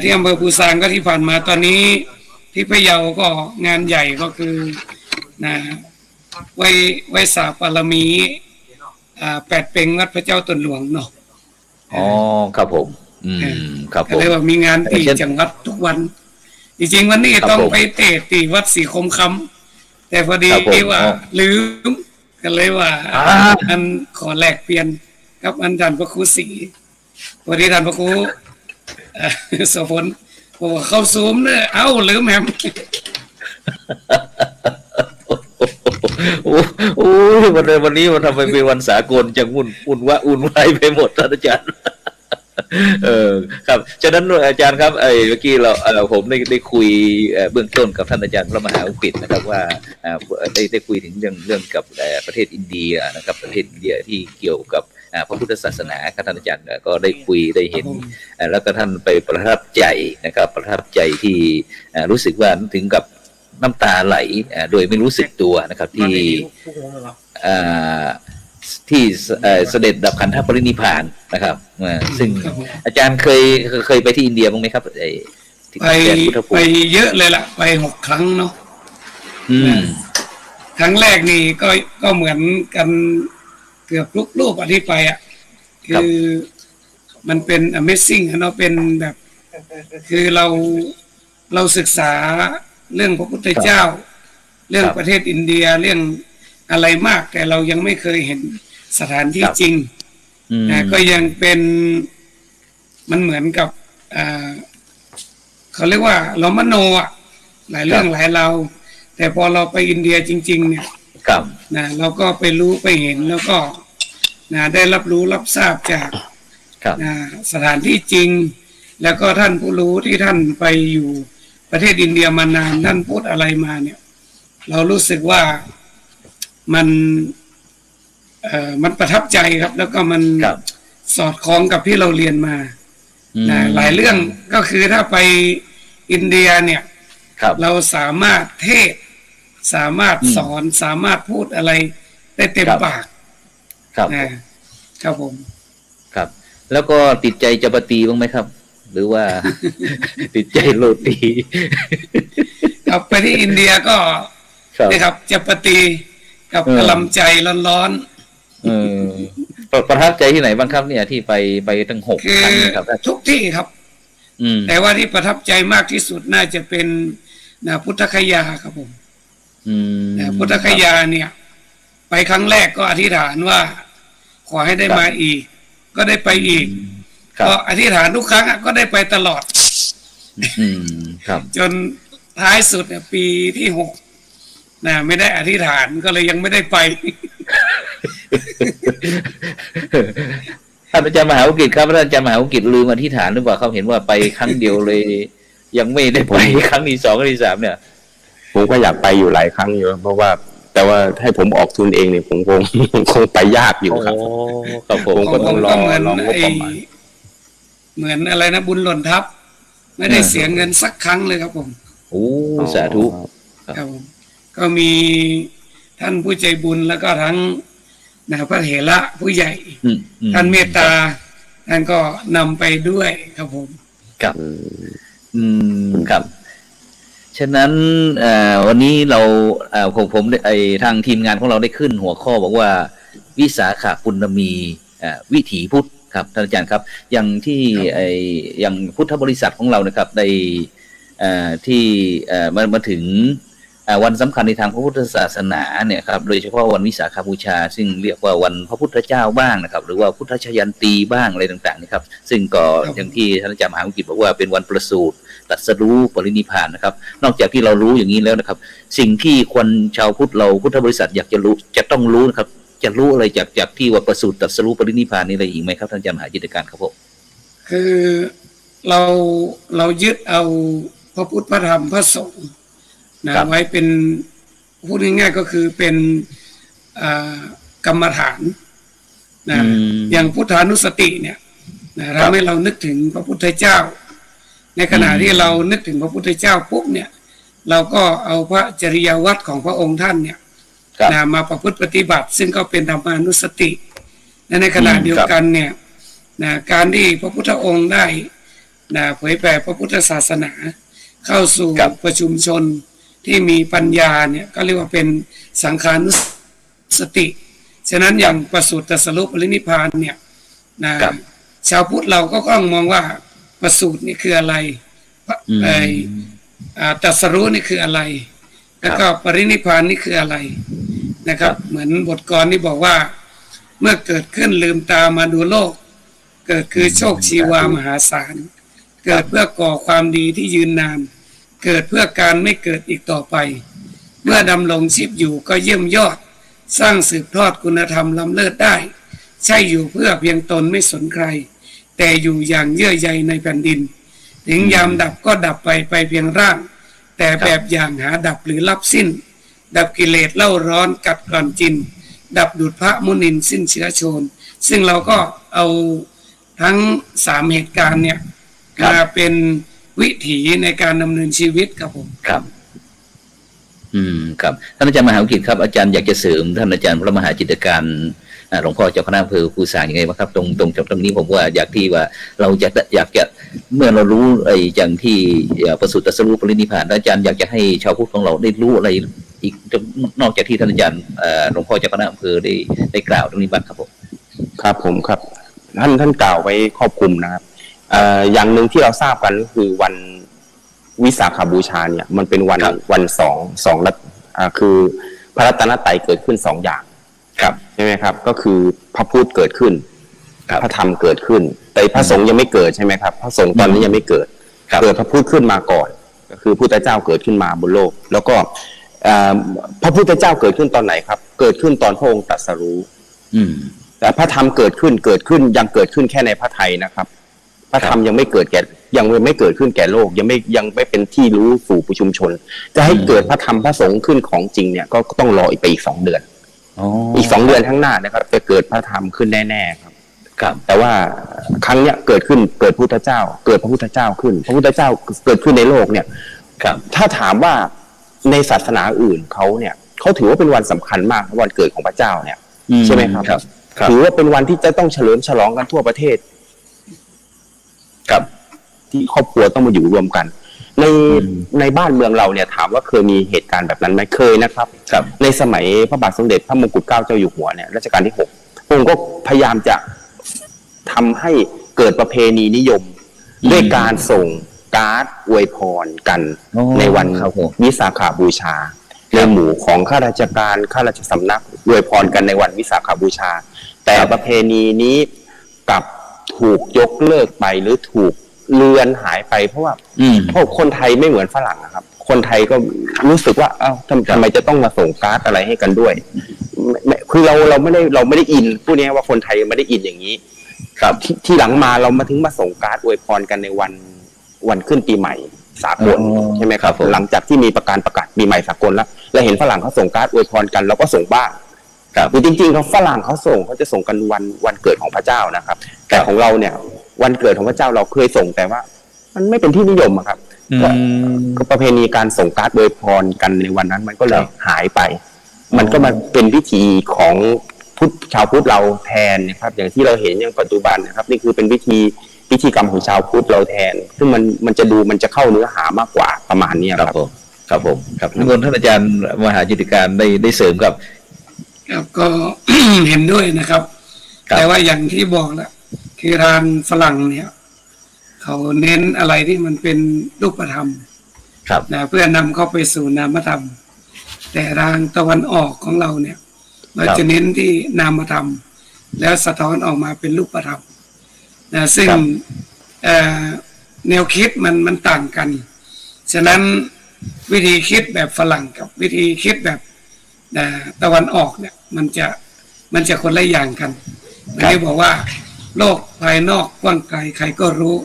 ที่อำเภอภูซางก็ที่ผ่านมาตอนนี้ที่พะเยาก็งานใหญ่ก็คือไว้สาปารมี8 เพ็งวัดพระเจ้าตนหลวงเนาะครับผมครับผมก็เลยว่ามีงานตีจังหวัดทุกวันจริงๆวันนี้ต้องไปเตะตีวัดสีคมคำแต่พอดีว่าลืมกันเลยว่าอันขอแลกเปลี่ยนกับอันท่านพระครูศรีพอดีท่านพระครูโสพลบอกว่าเข้าซูมเนี่ยลืมแฮมโอ้วันนี้มันทำไมเป็นวันสากลจังวุ่นวายไปหมดท่านอาจารย์ครับฉะนั้นอาจารย์ครับเมื่อกี้ผมได้คุยเบื้องต้นกับท่านอาจารย์พระมหาวิปิตนะครับว่าได้คุยถึงเรื่องกับประเทศอินเดียนะครับประเทศอินเดียที่เกี่ยวกับพระพุทธศาสนาครับท่านอาจารย์ก็ได้คุยได้เห็นแล้วก็ท่านไปประทับใจนะครับประทับใจที่รู้สึกว่าถึงกับน้ำตาไหลโดยไม่รู้สึกตัวนะครับที่เสด็จดับขันธปรินิพพานนะครับซึ่งอาจารย์เคยไปที่อินเดียบ้างไหมครับไปเยอะเลยล่ะไป6 ครั้งเนาะครั้งแรกนี่ก็เหมือนกันเกือบทุกรูปที่ไปคือมันเป็น Amazing เนาะเป็นแบบคือเราศึกษาเรื่องพระพุทธเจ้าเรื่องประเทศอินเดียเรื่องอะไรมากแต่เรายังไม่เคยเห็นสถานที่จริงก็ยังเป็นมันเหมือนกับเขาเรียกว่าเรามโนหลายเรื่องหลายเราแต่พอเราไปอินเดียจริงๆเนี่ยเราก็ไปรู้ไปเห็นแล้วก็ได้รับรู้รับทราบจากสถานที่จริงแล้วก็ท่านผู้รู้ที่ท่านไปอยู่ประเทศอินเดียมานานท่านพูดอะไรมาเนี่ยเรารู้สึกว่ามันประทับใจครับแล้วก็มันสอดคล้องกับที่เราเรียนมาหลายเรื่องก็คือถ้าไปอินเดียเนี่ยเราสามารถเทศสามารถสอนสามารถพูดอะไรได้เต็มปากครับผมครับแล้วก็ติดใจจัปาตีบ้างไหมครับหรือว่า ติดใจโรตีครับไปที่อินเดียก็นะครับจัปาตีกับกะหล่ำใจร้อนๆประทับใจที่ไหนบ้างครับเนี่ยที่ไปทั้ง6 ครั้งครับทุกที่ครับแต่ว่าที่ประทับใจมากที่สุดน่าจะเป็นพุทธคยาครับผมพุทธคยาเนี่ยไปครั้งแรกก็อธิษฐานว่าขอให้ได้มาอีกก็ได้ไปอีกก็อธิษฐานทุกครั้งก็ได้ไปตลอดจนท้ายสุดปีที่6ไม่ได้อธิษฐานก็เลยยังไม่ได้ไปท่านอาจารย์มหาวิกิตครับท่านอาจารย์มหาวิกิตลืมอธิษฐานหรือเปล่าเขาเห็นว่าไปครั้งเดียวเลยยังไม่ได้ไปครั้งที่2ครั้งที่3เนี่ยผมก็อยากไปอยู่หลายครั้งอยู่เพราะว่าแต่ว่าให้ผมออกทุนเองเนี่ยผมคงไปยากอยู่ครับผมก็ต้องรอเหมือนอะไรนะบุญหล่นทับไม่ได้เสียเงินสักครั้งเลยครับผมโอ้สาธุครับผมก็มีท่านผู้ใจบุญแล้วก็ทั้งพระเถระผู้ใหญ่ท่านเมตตาท่านก็นำไปด้วยครับผมครับครับฉะนั้นวันนี้เราผมทางทีมงานของเราได้ขึ้นหัวข้อบอกว่าวิสาขปุณณมีวิถีพุทธครับท่านอาจารย์ครับอย่างที่อย่างพุทธบริษัทของเรานะครับได้ที่มาถึงวันสำคัญในทางพระพุทธศาสนาเนี่ยครับโดยเฉพาะวันวิสาขบูชาซึ่งเรียกว่าวันพระพุทธเจ้าบ้างนะครับหรือว่าพุทธชยันตีบ้างอะไรต่างๆนะครับซึ่งก็อย่างที่ท่านอาจารย์มหาวิกิตบอกว่าเป็นวันประสูติตรัสรู้ปรินิพพานนะครับนอกจากที่เรารู้อย่างนี้แล้วนะครับสิ่งที่คนชาวพุทธเราพุทธบริษัทอยากจะรู้จะต้องรู้นะครับจะรู้อะไรจากที่ว่าประสูติตรัสรู้ปรินิพพานนี่อะไรอีกไหมครับท่านอาจารย์มหาจิตการครับผมคือเรายึดเอาพระพุทธพระธรรมพระสงฆ์ นะครับ ไว้เป็นพูดง่ายๆก็คือเป็นกรรมฐานนะอย่างพุทธานุสติเนี่ยนะทำให้เรานึกถึงพระพุทธเจ้า ในขณะที่เรานึกถึงพระพุทธเจ้าปุ๊บเนี่ยเราก็เอาพระจริยวัตรของพระองค์ท่านเนี่ยนะมาประพฤติปฏิบัติ ซึ่งก็เป็นธรรมานุสติและในขณะเดียวกันเนี่ยนะการที่พระพุทธองค์ได้นะเผยแผ่พระพุทธศาสนาเข้าสู่ประชุมชนที่มีปัญญาเนี่ยก็เรียกว่าเป็นสังขานุสติฉะนั้นอย่างประสูติตรัสรู้ปรินิพพานเนี่ยนะชาวพุทธเราก็ต้องมองว่าประสูตินี่คืออะไรตรัสรู้นี่คืออะไรแล้วก็ปรินิพพานนี่คืออะไรนะครับเหมือนบทกลอนที่บอกว่าเมื่อเกิดขึ้นลืมตามาดูโลกเกิดคือโชคชีวามหาศาลเกิดเพื่อก่อความดีที่ยืนนานเกิดเพื่อการไม่เกิดอีกต่อไปเมื่อดำรงชีพอยู่ก็เยี่ยมยอดสร้างสืบทอดคุณธรรมล้ำเลิศได้ใช่อยู่เพื่อเพียงตนไม่สนใครแต่อยู่อย่างเยื่อใยในแผ่นดินถึงยามดับก็ดับไปเพียงร่างแต่แบบอย่างหาดับหรือลับสิ้นดับกิเลสเล่าร้อนกัดกร่อนจินดับดุจพระมุนินสิ้นเชื้อโชนซึ่งเราก็เอาทั้ง3เหตุการณ์เนี่ยมาเป็นวิถีในการดำเนินชีวิตครับผมครับครับท่านอาจารย์มหาวิกิตครับอาจารย์อยากจะเสริมท่านอาจารย์พระมหาจิตรการหลวงพ่อเจ้าคณะอำเภอภูษานยังไงบ้างครับตรงนี้ผมว่าอยากที่ว่าเราอยากจะเมื่อเรารู้อย่างที่ประสูติตรัสรู้ปรินิพพานอาจารย์อยากจะให้ชาวพุทธของเราได้รู้อะไรอีกนอกจากที่ท่านอาจารย์หลวงพ่อเจ้าคณะอำเภอได้กล่าวตรงนี้บ้างครับผมครับผมครับท่านกล่าวไว้ครอบคลุมนะครับอย่างหนึ่งที่เราทราบกันก็คือวันวิสาขบูชาเนี่ยมันเป็นวันสองคือพระรัตนตรัยเกิดขึ้น2อย่างครับใช่ไหมครับก็คือพระพุทธเกิดขึ้นพระธรรมเกิดขึ้นแต่พระสงฆ์ยังไม่เกิดใช่ไหมครับพระสงฆ์ตอนนี้ยังไม่เกิดเกิดพระพุทธขึ้นมาก่อนก็คือพุทธเจ้าเกิดขึ้นมาบนโลกแล้วก็พระพุทธเจ้าเกิดขึ้นตอนไหนครับเกิดขึ้นตอนพระองค์ตรัสรู้แต่พระธรรมเกิดขึ้นยังเกิดขึ้นแค่ในพระทัยนะครับพระธรรมยังไม่เกิดยังไม่เกิดขึ้นแก่โลกยังไม่เป็นที่รู้สู่ประชุมชนจะให้เกิดพระธรรมพระสงฆ์ขึ้นของจริงเนี่ยก็ต้องรออีก2 เดือนอีก2 เดือนข้างหน้านะครับจะเกิดพระธรรมขึ้นแน่ๆครับแต่ว่าครั้งเนี้ยเกิดพุทธเจ้าเกิดพระพุทธเจ้าขึ้นพระพุทธเจ้าเกิดขึ้นในโลกเนี่ยถ้าถามว่าในศาสนาอื่นเขาเนี่ยเขาถือว่าเป็นวันสำคัญมากวันเกิดของพระเจ้าเนี่ยใช่ไหมครับถือว่าเป็นวันที่จะต้องเฉลิมฉลองกันทั่วประเทศครับที่ครอบครัวต้องมาอยู่รวมกันในบ้านเมืองเราเนี่ยถามว่าเคยมีเหตุการณ์แบบนั้นไหมเคยนะครับในสมัยพระบาทสมเด็จพระมงกุฎเกล้าเจ้าอยู่หัวเนี่ยรัชกาลที่6พระองค์ก็พยายามจะทำให้เกิดประเพณีนิยมด้วยการส่งการ์ดอวยพรกันในวันวิสาขบูชาในหมู่ของข้าราชการข้าราชสำนักอวยพรกันในวันวิสาขบูชาแต่ประเพณีนี้กลับถูกยกเลิกไปหรือถูกเลือนหายไปเพราะว่าคนไทยไม่เหมือนฝรั่งนะครับคนไทยก็รู้สึกว่าเอ้าทำไมจะต้องมาส่งการ์ดอะไรให้กันด้วยคือเราไม่ได้อินพูดง่ายว่าคนไทยไม่ได้อินอย่างนี้ครับที่หลังมาเรามาถึงมาส่งการ์ดอวยพรกันในวันขึ้นปีใหม่สากลใช่ไหมครับหลังจากที่มีประกาศปีใหม่สากลแล้วเห็นฝรั่งเขาส่งการ์ดอวยพรกันเราก็ส่งบ้างคือจริงๆเขาฝรั่งเขาจะส่งกันวันเกิดของพระเจ้านะครับแต่ของเราเนี่ยวันเกิดของพระเจ้าเราเคยส่งแต่ว่ามันไม่เป็นที่นิยมครับก็ประเพณีการส่งการ์ดอวยพรกันในวันนั้นมันก็เลยหายไปมันก็มาเป็นพิธีของชาวพุทธเราแทนนะครับอย่างที่เราเห็นอย่างปัจจุบันนะครับนี่คือเป็นพิธีกรรมของชาวพุทธเราแทนซึ่งมันจะเข้าเนื้อหามากกว่าประมาณนี้ครับผมครับนิมนต์ท่านอาจารย์มหาจิตรการได้เสริมครับก็ เห็นด้วยนะครับแต่ว่าอย่างที่บอกแหละคือทางฝรั่งเนี่ยเขาเน้นอะไรที่มันเป็นรูปธรรมนะเพื่อนำเข้าไปสู่นามธรรมแต่ทางตะวันออกของเราเนี่ยเราจะเน้นที่นามธรรมแล้วสะท้อนออกมาเป็นรูปธรรมนะซึ่งแนวคิดมันต่างกันฉะนั้นวิธีคิดแบบฝรั่งกับวิธีคิดแบบตะวันออกเนี่ยมันจะคนละอย่างกันไม่ได้บอกว่าโลกภายนอกกว้างไกลใครก็รู้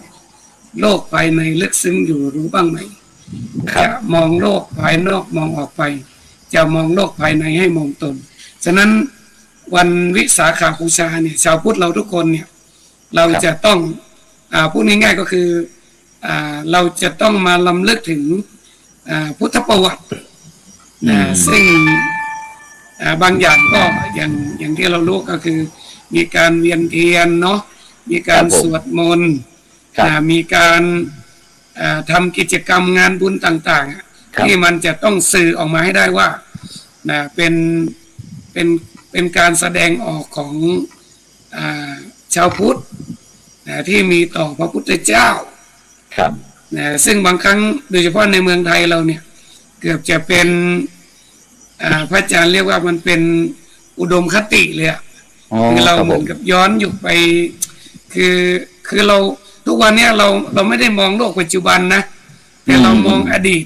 โลกภายในลึกซึ้งอยู่รู้บ้างไหม จะมองโลกภายนอกมองออกไป จะมองโลกภายในให้มองตนฉะนั้นวันวิสาขบูชาเนี่ยชาวพุทธเราทุกคนเนี่ยเราจะต้องพูดง่ายๆก็คือเราจะต้องมาลำลึกถึงพุทธประวัติซึ่งบางอย่างก็อย่างที่เรารู้ก็คือมีการเวียนเทียนเนาะมีการสวดมนต์มีการทำกิจกรรมงานบุญต่างๆที่มันจะต้องสื่อออกมาให้ได้ว่าเป็นการแสดงออกของชาวพุทธที่มีต่อพระพุทธเจ้าครับซึ่งบางครั้งโดยเฉพาะในเมืองไทยเราเนี่ยเกือบจะเป็นพระอาจารย์เรียกว่ามันเป็นอุดมคติเลยคือเราเหมือนกับย้อนอยู่ไปคือเราทุกวันนี้เราไม่ได้มองโลกปัจจุบันนะแต่เรามองอดีต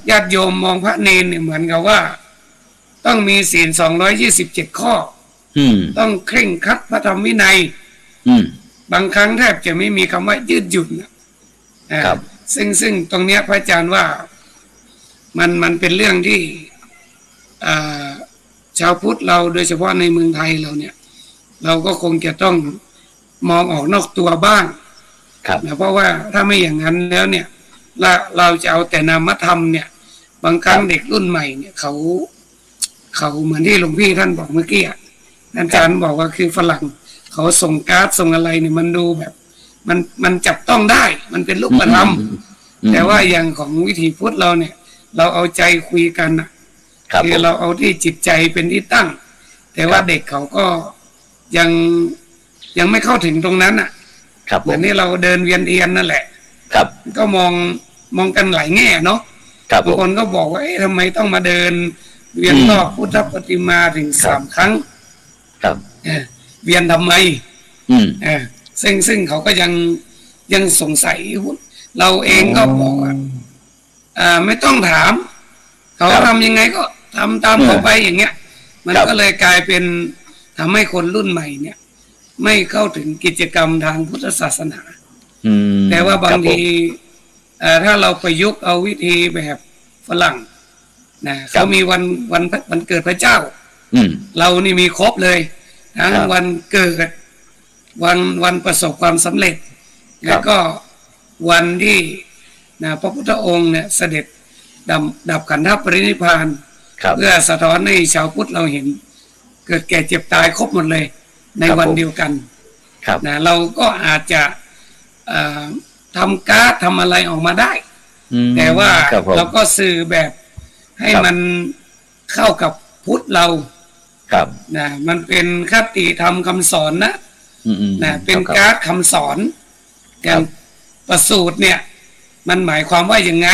ญาติโยมมองพระเนรเนี่ยเหมือนกับว่าต้องมีศีล227 ข้อต้องเคร่งครัดพระธรรมวินัยบางครั้งแทบจะไม่มีคำว่ายืดหยุ่นซึ่งตรงเนี้ยพระอาจารย์ว่ามันเป็นเรื่องที่ชาวพุทธเราโดยเฉพาะในเมืองไทยเราเนี่ยเราก็คงจะต้องมองออกนอกตัวบ้างเพราะว่าถ้าไม่อย่างนั้นแล้วเนี่ยเราจะเอาแต่นามธรรมเนี่ยบางครั้งเด็กรุ่นใหม่เนี่ยเขาเหมือนที่หลวงพี่ท่านบอกเมื่อกี้อาจารย์บอกว่าคือฝรั่งเขาส่งการ์ดส่งอะไรเนี่ยมันดูแบบมันจับต้องได้มันเป็นรูปธรรมแต่ว่าอย่างของวิถีพุทธเราเนี่ยเราเอาใจคุยกันนะคือเราเอาที่จิตใจเป็นที่ตั้งแต่ว่าเด็กเขาก็ยังไม่เข้าถึงตรงนั้นอ่ะอย่างนี้เราเดินเวียนเทียนนั่นแหละก็มองกันหลายแง่เนาะบางคนก็บอกว่าทำไมต้องมาเดินเวียนรอบพุทธปฏิมาถึง3 ครั้งเวียนทำไมซึ่งเขาก็ยังสงสัยเราเองก็บอกไม่ต้องถามเขาทำยังไงก็ทำตามเขาไปอย่างเงี้ยมันก็เลยกลายเป็นทำให้คนรุ่นใหม่เนี่ยไม่เข้าถึงกิจกรรมทางพุทธศาสนาแต่ว่าบางทีถ้าเราประยุกต์เอาวิธีแบบฝรั่งเขามีวันเกิดพระเจ้าเรานี่มีครบเลยทั้งวันเกิดวันประสบความสำเร็จแล้วก็วันที่พระพุทธองค์เนี่ยเสด็จดับขันธปรินิพพานเพื่อสะท้อนให้ชาวพุทธเราเห็นเกิดแก่เจ็บตายครบหมดเลยในวันเดียวกันเราก็อาจจะทำการ์ดทำอะไรออกมาได้แต่ว่าเราก็สื่อแบบให้มันเข้ากับพุทธเรามันเป็นคติธรรมคำสอนนะเป็นการ์ดคำสอนอย่างประสูติเนี่ยมันหมายความว่ายังไง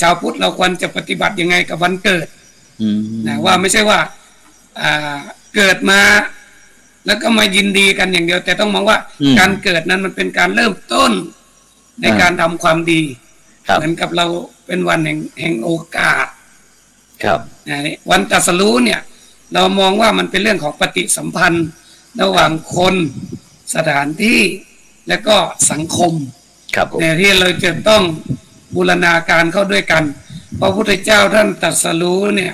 ชาวพุทธเราควรจะปฏิบัติยังไงกับวันเกิดว่าไม่ใช่ว่าเกิดมาแล้วก็มายินดีกันอย่างเดียวแต่ต้องมองว่าการเกิดนั้นมันเป็นการเริ่มต้นในการทำความดีเหมือนกับเราเป็นวันแห่งโอกาสวันตรัสรู้เนี่ยเรามองว่ามันเป็นเรื่องของปฏิสัมพันธ์ระหว่างคนสถานที่และก็สังคมแต่ที่เราจะต้องบูรณาการเข้าด้วยกันเพราะพระพุทธเจ้าท่านตรัสรู้เนี่ย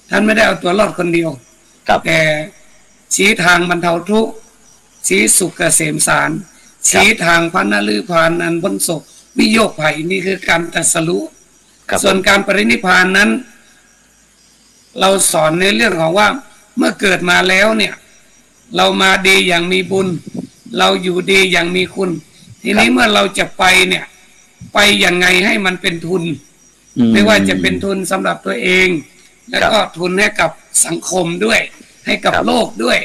ท่านไม่ได้เอาตัวรอดคนเดียวแต่ชี้ทางบรรเทาทุกข์ชี้สุขเกษมสารชี้ทางพระนฤพานอันพ้นโศกวิโยคภัยนี่คือการตรัสรู้ส่วนการปรินิพพานนั้นเราสอนในเรื่องของว่าเมื่อเกิดมาแล้วเนี่ยเรามาดีอย่างมีบุญเราอยู่ดีอย่างมีคุณทีนี้เมื่อเราจะไปเนี่ยไปยังไงให้มันเป็นทุนไม่ว่าจะเป็นทุนสำหรับตัวเองแล้วก็ทุนให้กับสังคมด้วยให้กับโลกด้วย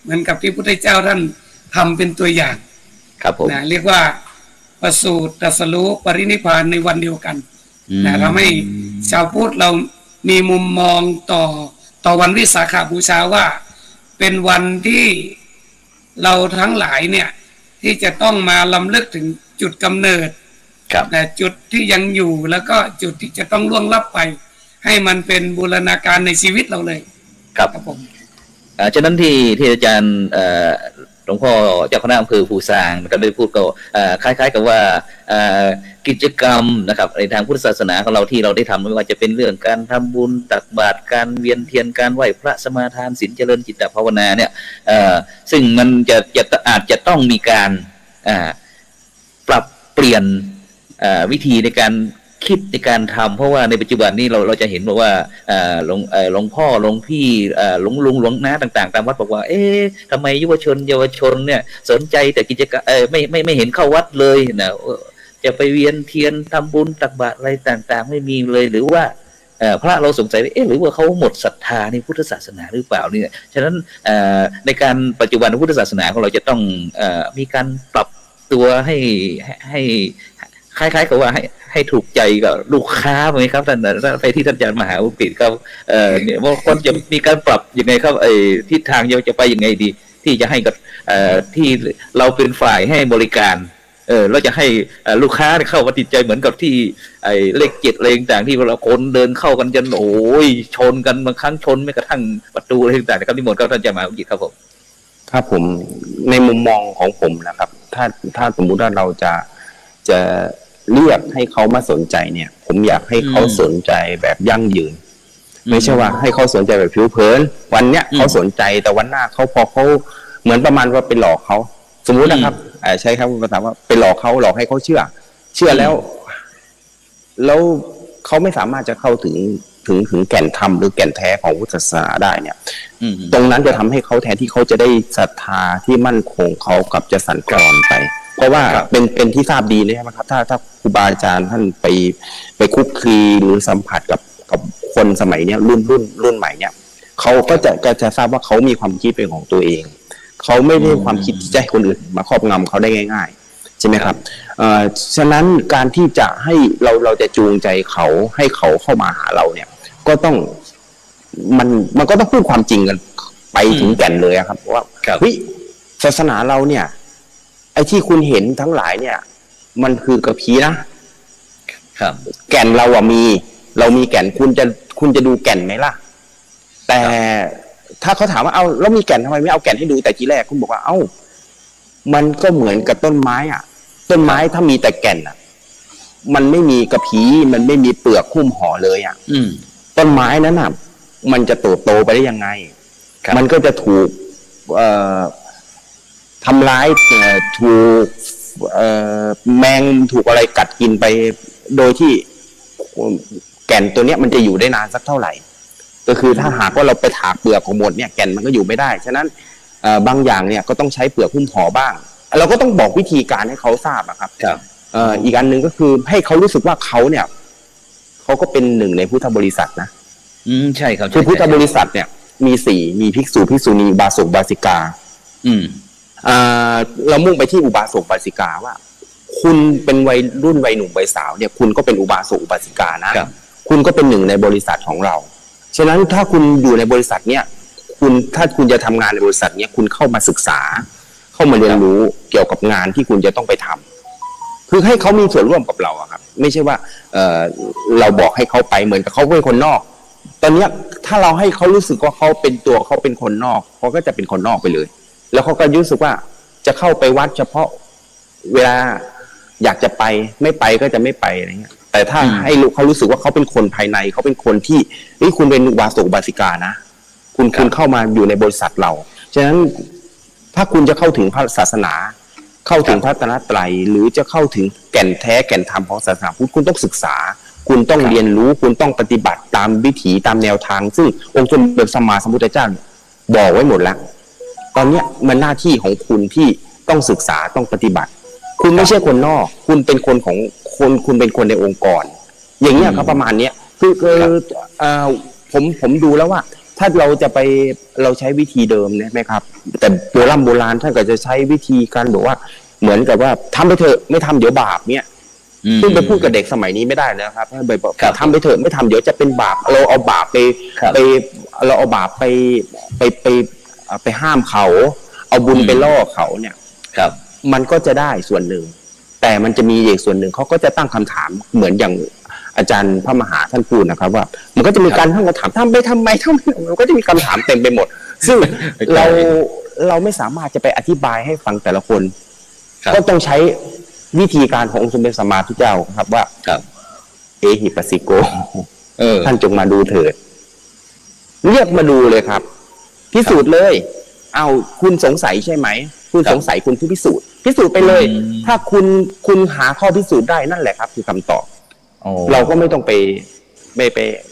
เหมือนกับที่พระพุทธเจ้าท่านทำเป็นตัวอย่างเรียกว่าประสูติตรัสรู้ปรินิพพานในวันเดียวกันทำให้ชาวพุทธเรามีมุมมองต่อวันวิสาขบูชาว่าเป็นวันที่เราทั้งหลายเนี่ยที่จะต้องมาลำลึกถึงจุดกำเนิดจุดที่ยังอยู่แล้วก็จุดที่จะต้องล่วงลับไปให้มันเป็นบูรณาการในชีวิตเราเลยครับผมฉะนั้นที่อาจารย์ หลวงพ่อเจ้าคณะอำเภอภูซางก็ได้พูดก็คล้ายๆกับว่ากิจกรรมนะครับในทางพุทธศาสนาของเราที่เราได้ทำไม่ว่าจะเป็นเรื่องการทำบุญตักบาตรการเวียนเทียนการไหว้พระสมาทานศีลเจริญจิตภาวนาเนี่ยซึ่งมันอาจจะต้องมีการปรับเปลี่ยนวิธีในการคิดในการทำเพราะว่าในปัจจุบันนี้เราจะเห็นว่าหลวงพ่อหลวงพี่หลวงน้าต่างๆตามวัดบอกว่าทำไมเยาวชนเนี่ยสนใจแต่กิจกรรมไม่เห็นเข้าวัดเลยนะจะไปเวียนเทียนทำบุญตักบาตรอะไรต่างๆไม่มีเลยหรือว่าพระเราสงสัยว่าหรือว่าเขาหมดศรัทธาในพุทธศาสนาหรือเปล่าเนี่ยฉะนั้นในการปัจจุบันพุทธศาสนาของเราจะต้องมีการปรับตัวให้คล้ายๆกับว่าให้ถูกใจกับลูกค้าไหมครับท่านไปที่ท่านอาจารย์มหาอุปิตครับเนี่ยว่าคนจะมีการปรับยังไงครับทิศทางจะไปยังไงดีที่จะให้กับที่เราเป็นฝ่ายให้บริการเราจะให้ลูกค้าเข้ามาติดใจเหมือนกับที่เลข7อะไรต่างๆที่เราคนเดินเข้ากันจนโอ้ยชนกันบางครั้งชนไม่กระทั่งประตูอะไรต่างๆนะครับนิมนต์ครับท่านอาจารย์มหาอุปิตครับผมครับผมในมุมมองของผมนะครับถ้าสมมุติว่าเราจะเรียกให้เขามาสนใจเนี่ยผมอยากให้เขาสนใจแบบยั่งยืนไม่ใช่ว่าให้เขาสนใจแบบผิวเผินวันเนี้ยเขาสนใจแต่วันหน้าเขาพอเขาเหมือนประมาณว่าไปหลอกเขาสมมุตินะครับใช้คำภาษาว่าไปหลอกให้เขาเชื่อแล้วเขาไม่สามารถจะเข้าถึงแก่นธรรมหรือแก่นแท้ของพุทธศาสนาได้เนี่ยตรงนั้นจะทำให้เขาแทนที่เขาจะได้ศรัทธาที่มั่นคงเขากับจะสั่นคลอนไปเพราะว่าเป็นที่ทราบดีนะครับถ้าครูบาอาจารย์ท่านไปคุกคีหรือสัมผัสกับคนสมัยเนี้ยรุ่นใหม่เนี่ยเขาก็จะทราบว่าเขามีความคิดเป็นของตัวเองเขาไม่ได้ความคิดที่จะให้คนอื่นมาครอบงำเขาได้ง่ายๆใช่ไหมครับฉะนั้นการที่จะให้เราจะจูงใจเขาให้เขาเข้ามาหาเราเนี่ยก็ต้องมันก็ต้องพูดความจริงกันไปถึงแก่นเลยครับว่าเฮ้ยศาสนาเราเนี่ยไอ้ที่คุณเห็นทั้งหลายเนี่ยมันคือกระพี้นะครับแก่นเราอะเรามีแก่นคุณจะดูแก่นไหมล่ะแต่ถ้าเขาถามว่าเอาแล้วมีแก่นทำไมไม่เอาแก่นให้ดูแต่ทีแรกคุณบอกว่าเอ้ามันก็เหมือนกับต้นไม้อะต้นไม้ถ้ามีแต่แก่นอะมันไม่มีกระพี้มันไม่มีเปลือกหุ้มห่อเลยอะต้นไม้นั้นอะมันจะโตไปได้ยังไงมันก็จะถูกทำร้ายถูกแมงถูกอะไรกัดกินไปโดยที่แก่นตัวเนี้ยมันจะอยู่ได้นานสักเท่าไหร่ก็คือถ้าหากว่าเราไปถากเปลือกของหมดเนี่ยแก่นมันก็อยู่ไม่ได้ฉะนั้นบางอย่างเนี่ยก็ต้องใช้เปลือกหุ้มห่อบ้างเราก็ต้องบอกวิธีการให้เขาทราบอะครับอีกอันหนึ่งก็คือให้เขารู้สึกว่าเขาเนี่ยเขาก็เป็นหนึ่งในพุทธบริษัทนะใช่ครับคือพุทธบริษัทเนี่ยมีมีภิกษุภิกษุณีอุบาสกอุบาสิกาเรามุ่งไปที่อุบาสกอุบาสิกาว่าคุณเป็นวัยรุ่นวัยหนุ่มวัยสาวเนี่ยคุณก็เป็นอุบาสกอุบาสิกานะคุณก็เป็นหนึ่งในบริษัทของเราฉะนั้นถ้าคุณอยู่ในบริษัทเนี่ยถ้าคุณจะทำงานในบริษัทเนี่ยคุณเข้ามาศึกษาเข้ามาเรียนรู้เกี่ยวกับงานที่คุณจะต้องไปทำคือให้เขามีส่วนร่วมกับเราครับไม่ใช่ว่าเราบอกให้เขาไปเหมือนกับเขาเป็นคนนอกตอนนี้ถ้าเราให้เขารู้สึกว่าเขาเป็นตัวเขาเป็นคนนอกเขาก็จะเป็นคนนอกไปเลยแล้วเขาก็รู้สึกว่าจะเข้าไปวัดเฉพาะเวลาอยากจะไปไม่ไปก็จะไม่ไปอะไรเงี้ยแต่ถ้าให้เขารู้สึกว่าเขาเป็นคนภายในเขาเป็นคนที่คุณเป็นอุบาสกอุบาสิกานะคุณเข้ามาอยู่ในบริษัทเราฉะนั้นถ้าคุณจะเข้าถึงพระศาสนาเข้าถึงพระตระไตรหรือจะเข้าถึงแก่นแท้แก่นธรรมของศาสนาพุทธคุณต้องศึกษาคุณต้องเรียนรู้คุณต้องปฏิบัติตามวิถีตามแนวทางซึ่งองค์สมเด็จสัมมาสัมพุทธเจ้าบอกไว้หมดแล้วตอนนี้มันหน้าที่ของคุณที่ต้องศึกษาต้องปฏิบัติคุณไม่ใช่คนนอกคุณเป็นคนของคนคุณเป็นคนในองค์กรอย่างเงี้ยครับประมาณเนี้ยคือผมดูแล้วว่าถ้าเราจะไปเราใช้วิธีเดิมเนี่ยไหมครับแต่โบราณท่านก็จะใช้วิธีการบอกว่าเหมือนกับว่าทำไปเถอะไม่ทำเดี๋ยวบาปเนี่ยซึ่งไปพูดกับเด็กสมัยนี้ไม่ได้นะครับไปบอกทำไปเถอะไม่ทำเดี๋ยวจะเป็นบาปเราเอาบาปเราเอาบาปไปห้ามเขาเอาบุญไปล่อเขาเนี่ยมันก็จะได้ส่วนหนึ่งแต่มันจะมีอีกส่วนหนึ่งเขาก็จะตั้งคำถามเหมือนอย่างอาจารย์พระมหาท่านพูดนะครับว่ามันก็จะมีการตั้งคำถามทำไปทำไมมันก็จะมีคำถามเต็มไปหมดซึ่ง เราไม่สามารถจะไปอธิบายให้ฟังแต่ละคน ครับ ก็ต้องใช้วิธีการขององค์สมเด็จสัมมาสัมพุทธเจ้าครับว่า ครับ เอหิปัสสิโก เออ ท่านจงมาดูเถิด เรียกมาดูเลยครับ พิสูจน์เลย เอาคุณสงสัยใช่ไหม คุณ ครับ สงสัยคุณพิสูจน์ไปเลย อืม ถ้าคุณหาข้อพิสูจน์ได้นั่นแหละครับ คือคำตอบ โอ้ เราก็ไม่ต้องไป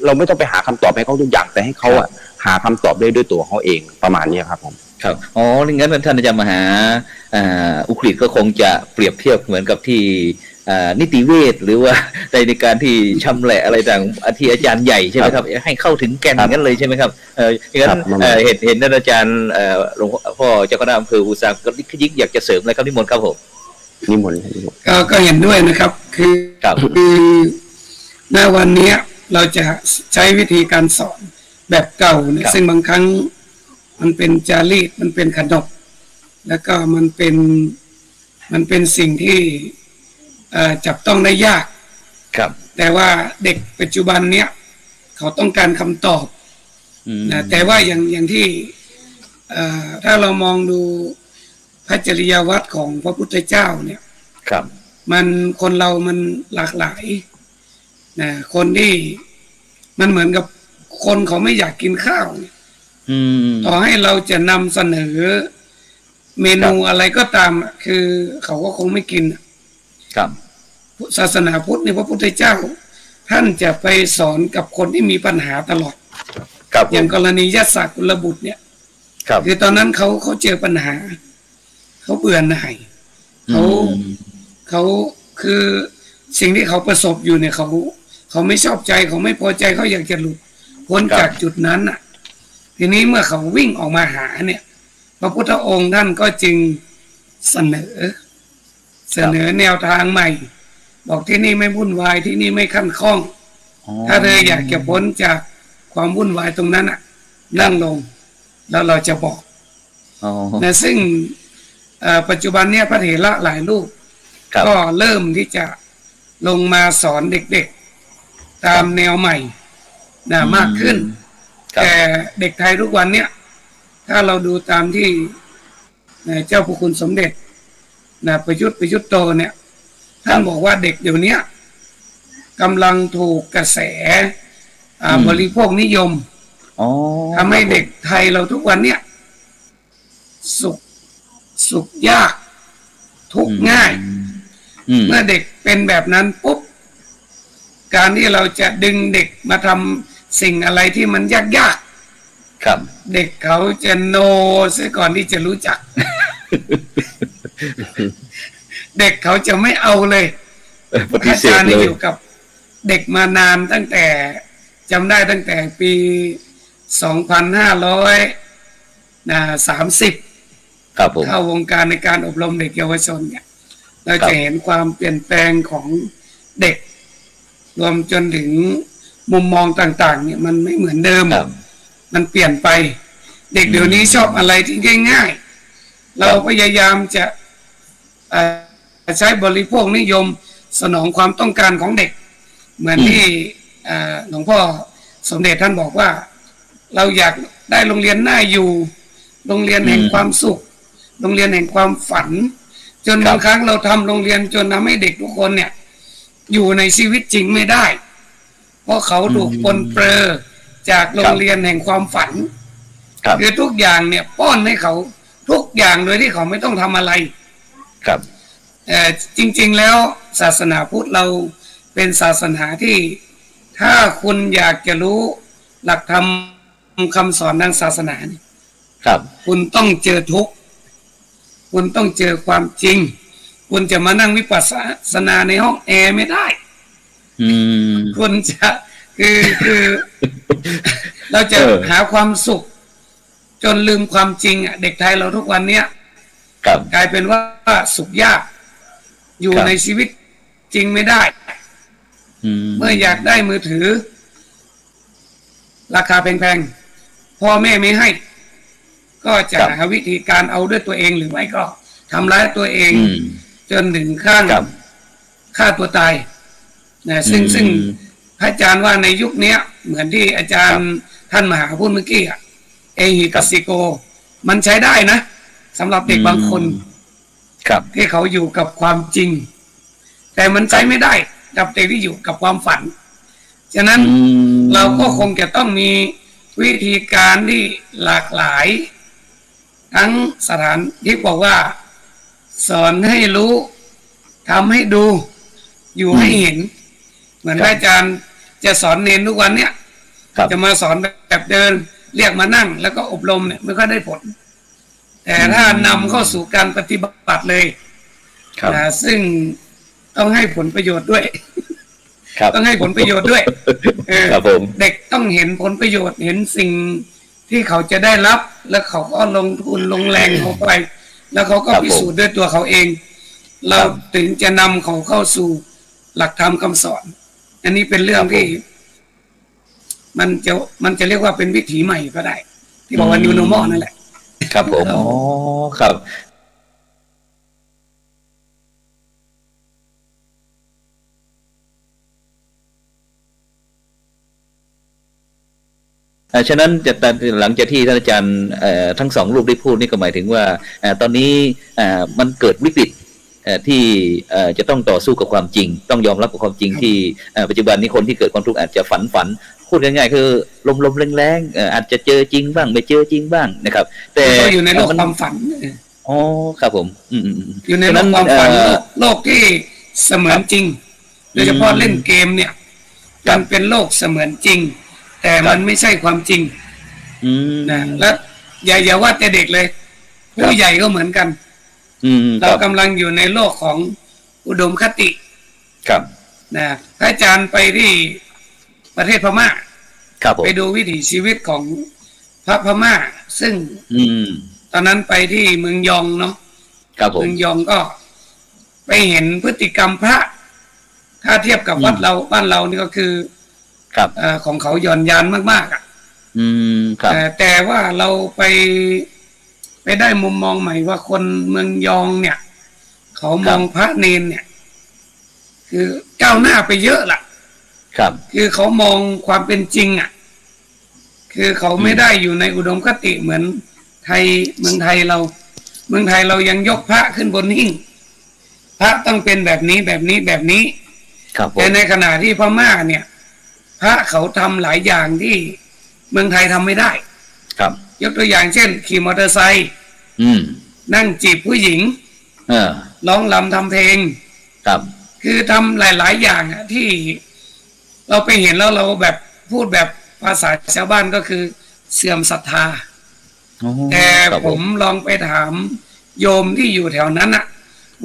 เราไม่ต้องไปหาคำตอบให้เขาทุกอย่างแต่ให้เขาอะหาคำตอบได้ด้วยตัวเขาเองประมาณนี้ครับผม ครับอ๋องั้นท่านอาจารย์มหาอุกฤษก็คงจะเปรียบเทียบเหมือนกับที่นิติเวชหรือว่าในการที่ชำแหละอะไรต่างที่อาจารย์ใหญ่ใช่ไหมครับให้เข้าถึงแก่นอย่างนั้นเลยใช่ไหมครับอย่างนั้นเห็นท่านอาจารย์หลวงพ่อเจ้าคณะอำเภอภูซางก็ยิ่งอยากจะเสริมอะไรครับนิมนต์ครับผม นิมนต์ ก็เห็นด้วยนะครับ คือ ครับ ณวันนี้เราจะใช้วิธีการสอนแบบเก่าเนี่ยซึ่งบางครั้งมันเป็นจารีตมันเป็นขนบแล้วก็มันเป็นสิ่งที่จับต้องได้ยาก ครับ แต่ว่าเด็กปัจจุบันเนี้ยเขาต้องการคำตอบนะแต่ว่าอย่างที่ถ้าเรามองดูพระจริยวัตรของพระพุทธเจ้าเนี่ย ครับ มันคนเรามันหลากหลายนะคนที่มันเหมือนกับคนเขาไม่อยากกินข้าวเนี่ยต่อให้เราจะนำเสนอเมนูอะไรก็ตามคือเขาก็คงไม่กิน ครับ ศาสนาพุทธในพระพุทธเจ้า ท่านจะไปสอนกับคนที่มีปัญหาตลอด ครับ อย่างกรณียศกุลบุตรเนี่ย ครับ คือตอนนั้นเขาเจอปัญหาเขาเบื่อหน่ายเขาคือสิ่งที่เขาประสบอยู่เนี่ยเขาไม่ชอบใจเขาไม่พอใจเขาอยากจะหลุดพ้นจากจุดนั้นอ่ะ ทีนี้เมื่อเขาวิ่งออกมาหาเนี่ย พระพุทธองค์ท่านก็จึงเสนอแนวทางใหม่ บอกที่นี่ไม่วุ่นวายที่นี่ไม่ขั้นข้องถ้าเธออยากจะพ้นจากความวุ่นวายตรงนั้นอ่ะ นั่งลงแล้วเราจะบอกนะซึ่งปัจจุบันเนี่ยพระเถระหลายรูปก็เริ่มที่จะลงมาสอนเด็กๆตามแนวใหม่นะมากขึ้นแต่เด็กไทยทุกวันเนี่ยถ้าเราดูตามที่เจ้าพระคุณสมเด็จประยุทธ์โตเนี่ยท่านบอกว่าเด็กเดี๋ยวนี้กำลังถูกกระแสบริโภคนิยมทำให้เด็กไทยเราทุกวันเนี่ยสุขยากทุกข์ง่ายเมื่อเด็กเป็นแบบนั้นปุ๊บการที่เราจะดึงเด็กมาทำสิ่งอะไรที่มันยากๆครับเด็กเขาจะโนซะก่อนที่จะรู้จัก เด็กเขาจะไม่เอาเลยอาจารย์อยู่กับเด็กมานานตั้งแต่จำได้ตั้งแต่ปี2530ครับผมเข้าวงการในการอบรมเด็กเยาวชนเนี่ยเราจะเห็นความเปลี่ยนแปลงของเด็กรวมจนถึงมุมมองต่างๆเนี่ยมันไม่เหมือนเดิมมันเปลี่ยนไปเด็กเดี๋ยวนี้ชอบอะไรที่ง่ายๆเราพยายามจะใช้บริโภคนิยมสนองความต้องการของเด็กเหมือนที่หลวงพ่อสมเด็จท่านบอกว่าเราอยากได้โรงเรียนน่าอยู่โรงเรียนแห่งความสุขโรงเรียนแห่งความฝันจนบางครั้งเราทำโรงเรียนจนทำให้เด็กทุกคนเนี่ยอยู่ในชีวิตจริงไม่ได้เพราะเขาถูกปนเปื้อจากโรงเรียนแห่งความฝันคือทุกอย่างเนี่ยป้อนให้เขาทุกอย่างโดยที่เขาไม่ต้องทำอะไรครับจริงๆแล้วศาสนาพุทธเราเป็นศาสนาที่ถ้าคุณอยากจะรู้หลักธรรมคำสอนทางศาสนาครับคุณต้องเจอทุกข์คุณต้องเจอความจริงคุณจะมานั่งวิปัสสนาในห้องแอร์ไม่ได้คุณจะคือ เราจะหาความสุขจนลืมความจริงอ่ะเด็กไทยเราทุกวันเนี้ยกลายเป็นว่าสุขยากอยู่ในชีวิตจริงไม่ได้เมื่ออยากได้มือถือราคาแพงๆพ่อแม่ไม่ให้ก็จะหาวิธีการเอาด้วยตัวเองหรือไม่ก็ทำร้ายตัวเองจนถึงขั้นฆ่าตัวตายนะซึ่งพระอาจารย์ว่าในยุคนี้เหมือนที่อาจารย์ท่านมหาพูดเมื่อกี้เอหิปัสสิโกมันใช้ได้นะ สำหรับเด็กบางคน ครับ ที่เขาอยู่กับความจริง แต่มันใช้ไม่ได้กับเด็กที่อยู่กับความฝันฉะนั้นเราก็คงจะต้องมีวิธีการที่หลากหลาย ทั้งสถานที่บอกว่าสอนให้รู้ทำให้ดูอยู่ให้เห็น เหมือนอาจารย์จะสอนเนนทุกวันเนี่ยจะมาสอนแบบเดินเรียกมานั่งแล้วก็อบรมเนี่ยไม่ค่อยได้ผล แต่ถ้านำเข้าสู่การปฏิบัติเลยซึ่งต้องให้ผลประโยชน์ด้วยต้องให้ผลประโยชน์ด้วยเด็กต้องเห็นผลประโยชน์เห็นสิ่งที่เขาจะได้รับแล้วเขาก็ลงทุนลงแรงเข้าไปแล้วเขาก็พิสูจน์ด้วยตัวเขาเองเราถึงจะนำเขาเข้าสู่หลักธรรมคำสอนอันนี้เป็นเรื่องที่มันจะเรียกว่าเป็นวิถีใหม่ก็ได้ที่บอกว่า New Normal นั่นแหละครับผมอ๋อครับฉะนั้นหลังจากที่ท่านอาจารย์ทั้งสองรูปได้พูดนี่ก็หมายถึงว่าตอนนี้มันเกิดวิกฤตที่จะต้องต่อสู้กับความจริงต้องยอมรับกับความจริงที่ปัจจุบันนี้คนที่เกิดความทุกข์อาจจะฝันพูดง่ายๆคือลมแรงๆอาจจะเจอจริงบ้างไม่เจอจริงบ้างนะครับแต่อยู่ในโลกความฝันอ๋อครับผมอยู่ในโลกความฝันโลกที่เสมือนจริงโดยเฉพาะเล่นเกมเนี่ยมันเป็นโลกเสมือนจริงแต่มันไม่ใช่ความจริงนะและอย่าว่าแต่เด็กเลยผู้ใหญ่ก็เหมือนกันเรากำลังอยู่ในโลกของอุดมคติครับนะอาจารย์ไปที่ประเทศพม่าไปดูวิถีชีวิตของพระพม่าซึ่งตอนนั้นไปที่เมืองยองเนาะเมืองยองก็ไปเห็นพฤติกรรมพระถ้าเทียบกับวัดเราบ้านเรานี่ก็คือของเขาหย่อนยานมากๆอ่ะแต่ว่าเราไปได้มุมมองใหม่ว่าคนเมืองยองเนี่ยเขามองพระเนนเนี่ยคือก้าวหน้าไปเยอะล่ะคือเขามองความเป็นจริงอ่ะคือเขาไม่ได้อยู่ในอุดมคติเหมือนเมืองไทยเรายังยกพระขึ้นบนหิ้งพระต้องเป็นแบบนี้แต่ในขณะที่พม่าเนี่ยพระเขาทำหลายอย่างที่เมืองไทยทำไม่ได้ยกตัวอย่างเช่นขี่มอเตอร์ไซค์นั่งจีบผู้หญิงร้องรำทำเพลงคือทำหลายๆอย่างที่เราไปเห็นแล้วเราแบบพูดแบบภาษาชาวบ้านก็คือเสื่อมศรัทธาแต่ผมลองไปถามโยมที่อยู่แถวนั้นอะ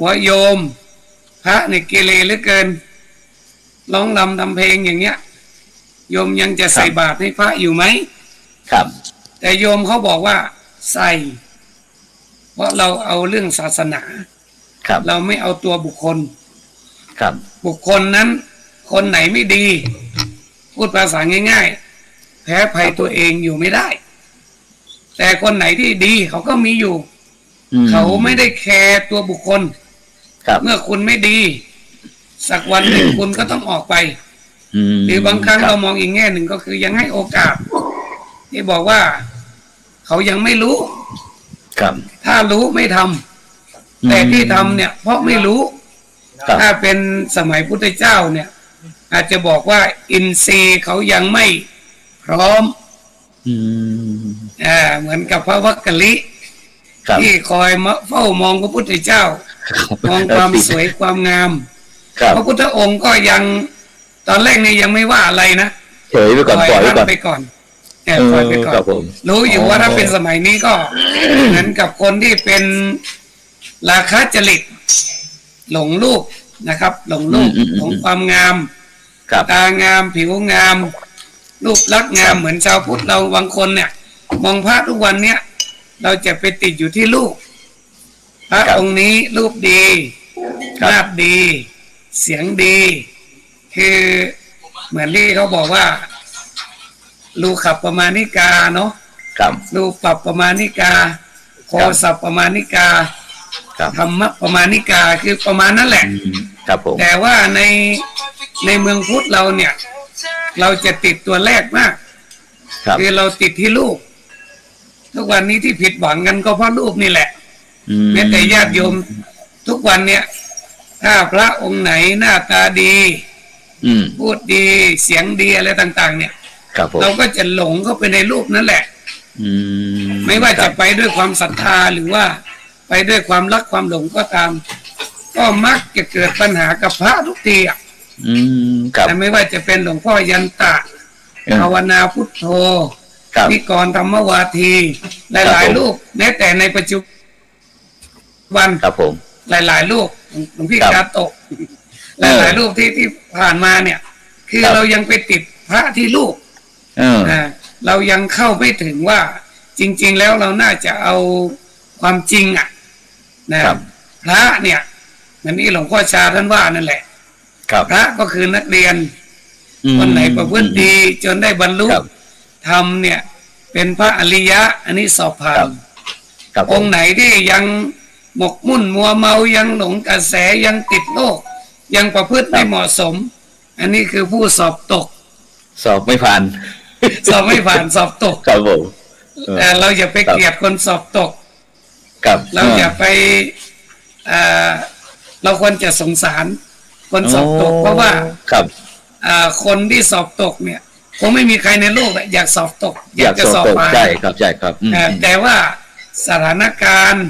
ว่าโยมพระในเกเรเหลือเกินร้องรำทำเพลงอย่างเงี้ยโยมยังจะใส่บาตรให้พระอยู่ไหมแต่โยมเขาบอกว่าใส่เพราะเราเอาเรื่องศาสนาเราไม่เอาตัวบุคคลบุคคลนั้นคนไหนไม่ดีพูดภาษาง่ายๆแพ้ภัยตัวเองอยู่ไม่ได้แต่คนไหนที่ดีเขาก็มีอยู่เขาไม่ได้แคร์ตัวบุคคลเมื่อคุณไม่ดีสักวันหนึ่งคุณก็ต้องออกไปหรือบางครั้งเรามองอีกแง่หนึ่งก็คือยังให้โอกาสที่บอกว่าเขายังไม่รู้ถ้ารู้ไม่ทำแต่ที่ทำเนี่ยเพราะไม่รู้ถ้าเป็นสมัยพุทธเจ้าเนี่ยอาจจะบอกว่าอินทรีย์เขายังไม่พร้อมเหมือนกับพระวักกะลิที่คอยเฝ้ามองพระพุทธเจ้ามองความสวยความงามพระพุทธองค์ก็ยังตอนแรกเนี่ยยังไม่ว่าอะไรนะเฉยไปก่อนปล่อยไปก่อนปล่อยไปก่อนรู้อยู่ว่าถ้าเป็นสมัยนี้ก็เหมือนกับคนที่เป็นราคะจริตหลงรูปนะครับหลงรูปของความงามตางามผิวงามรูปลักษณ์งามเหมือนชาวพุทธเราบางคนเนี่ยมองพระทุกวันเนี่ยเราจะไปติดอยู่ที่รูปพระองค์นี้รูปดีภาพดีเสียงดีคือเหมือนที่เขาบอกว่ารูขับประมาณิกาเนาะรูปรับประมาณิกาโคสัพประมาณิกาธรรมะประมาณิกาคือประมาณนั้นแหละแต่ว่าในเมืองพุทธเราเนี่ยเราจะติดตัวแรกมากคือเราติดที่รูปทุกวันนี้ที่ผิดหวังกันก็เพราะรูปนี่แหละ แม้แต่ญาติโยมทุกวันเนี่ยถ้าพระองค์ไหนหน้าตาดีพูดดีเสียงดีอะไรต่างๆเนี่ยเราก็จะหลงเข้าไปในรูปนั่นแหละไม่ว่าจะไปด้วยความศรัทธาหรือว่าไปด้วยความรักความหลงก็ตามก็มักจะเกิดปัญหากับพระทุกทีแต่ไม่ว่าจะเป็นหลวงพ่อยันตะภาวนาพุทโธนิกรธรรมวาทีหลายๆรูปแม้แต่ในปัจจุบันหลายๆรูปหลวงพี่กาโตะหลายๆรูปที่ผ่านมาเนี่ยคือเรายังไปติดพระที่รูปเรายังเข้าไม่ถึงว่าจริงๆแล้วเราน่าจะเอาความจริงนะพระเนี่ยเหมือนที่หลวงพ่อชาท่านว่านั่นแหละพระก็คือนักเรียนคนไหนประพฤติดีจนได้บรรลุธรรมเนี่ยเป็นพระอริยะอันนี้สอบผ่านองค์ไหนที่ยังหมกมุ่นมัวเมายังหลงกระแสยังติดโลกยังประพฤติไม่เหมาะสมอันนี้คือผู้สอบตกสอบไม่ผ่านสอบไม่ผ่านสอบตกครับผมแต่เราอย่าไปเกลียดคนสอบตกเราอย่าไปเราควรจะสงสารคนสอบตกเพราะว่าคนที่สอบตกเนี่ยคงไม่มีใครในโลกอยากสอบตกอยากจะสอบผ่านใช่ครับใช่ครับแต่ว่าสถานการณ์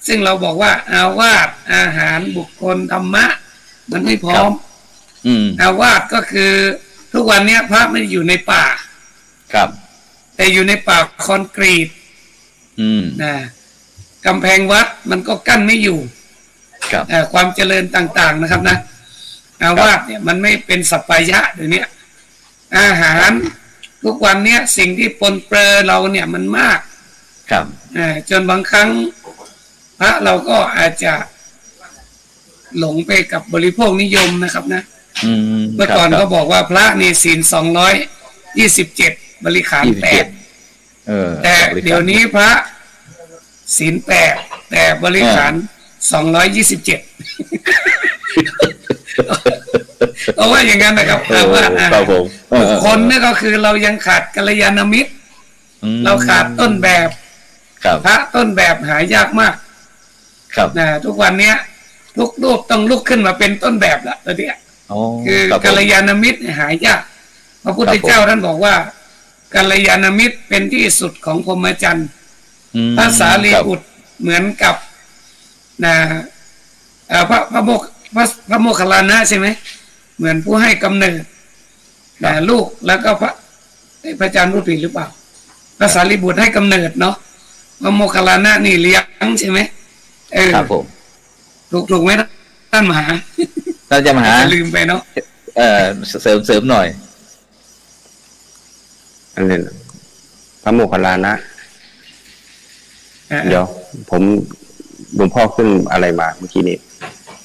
ซึ่งเราบอกว่าอาวาสอาหารบุคคลธรรมะมันไม่พร้อมอาวาสก็คือทุกวันนี้พระไม่ได้อยู่ในป่าแต่อยู่ในป่าคอนกรีตนะกำแพงวัดมันก็กั้นไม่อยู่ความเจริญต่างๆนะครับนะอาวาสเนี่ยมันไม่เป็นสัปปายะเดี๋ยวนี้อาหารทุกวันเนี้ยสิ่งที่ปนเปื้อเราเนี่ยมันมากจนบางครั้งพระเราก็อาจจะหลงไปกับบริโภคนิยมนะครับนะเมื่อก่อนก็บอกว่าพระนี่ศีล227บริขาร8แต่เดี๋ยวนี้พระศีล8แต่บริขาร227เพราะว่าอย่างนั้นนะครับว่าบุคคลนี่ก็คือเรายังขาดกัลยาณมิตรเราขาดต้นแบบพระต้นแบบหายากมากทุกวันเนี้ยทุกรูปต้องลุกขึ้นมาเป็นต้นแบบละตัวเนี้ยคือกัลยาณมิตรหายากพระพุทธเจ้าท่านบอกว่ากัลยาณมิตรเป็นที่สุดของพรหมจรรย์พระสารีบุตรเหมือนกับพระโมคคัลลานะใช่ไหมเหมือนผู้ให้กำเนิดลูกแล้วก็พระอาจารย์พูดผิดหรือเปล่าพระสารีบุตรให้กำเนิดเนาะพระโมคคัลลานะนี่เลี้ยงใช่ไหมครับผมถูกไหมท่านมหาท่านจะมหาลืมไปเนาะเสริมหน่อยอันนี้พระโมคคัลลานะเดี๋ยวผมหลวงพ่อขึ้นอะไรมาเมื่อกี้นี้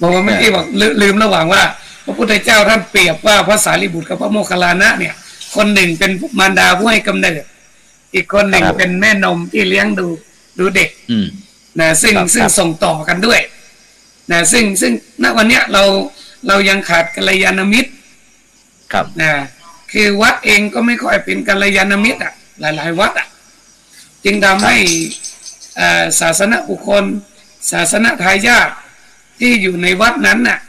บอกว่าเมื่อกี้บอกลืมระหว่างว่าพระพุทธเจ้าท่านเปรียบว่าพระสารีบุตรกับพระโมคคัลลานะเนี่ยคนหนึ่งเป็นมารดาผู้ให้กำเนิดอีกคนหนึ่งเป็นแม่นมที่เลี้ยงดูเด็กนะซึ่งส่งต่อกันด้วยนะซึ่งณวันเนี้ยเรายังขาดกัลยาณมิตรนะคือวัดเองก็ไม่ค่อยเป็นกัลยาณมิตรหลายวัดจึงทำให้ศาสนบุคคลศาสนทายาทที่อยู่ในวัดนั้นน่ะ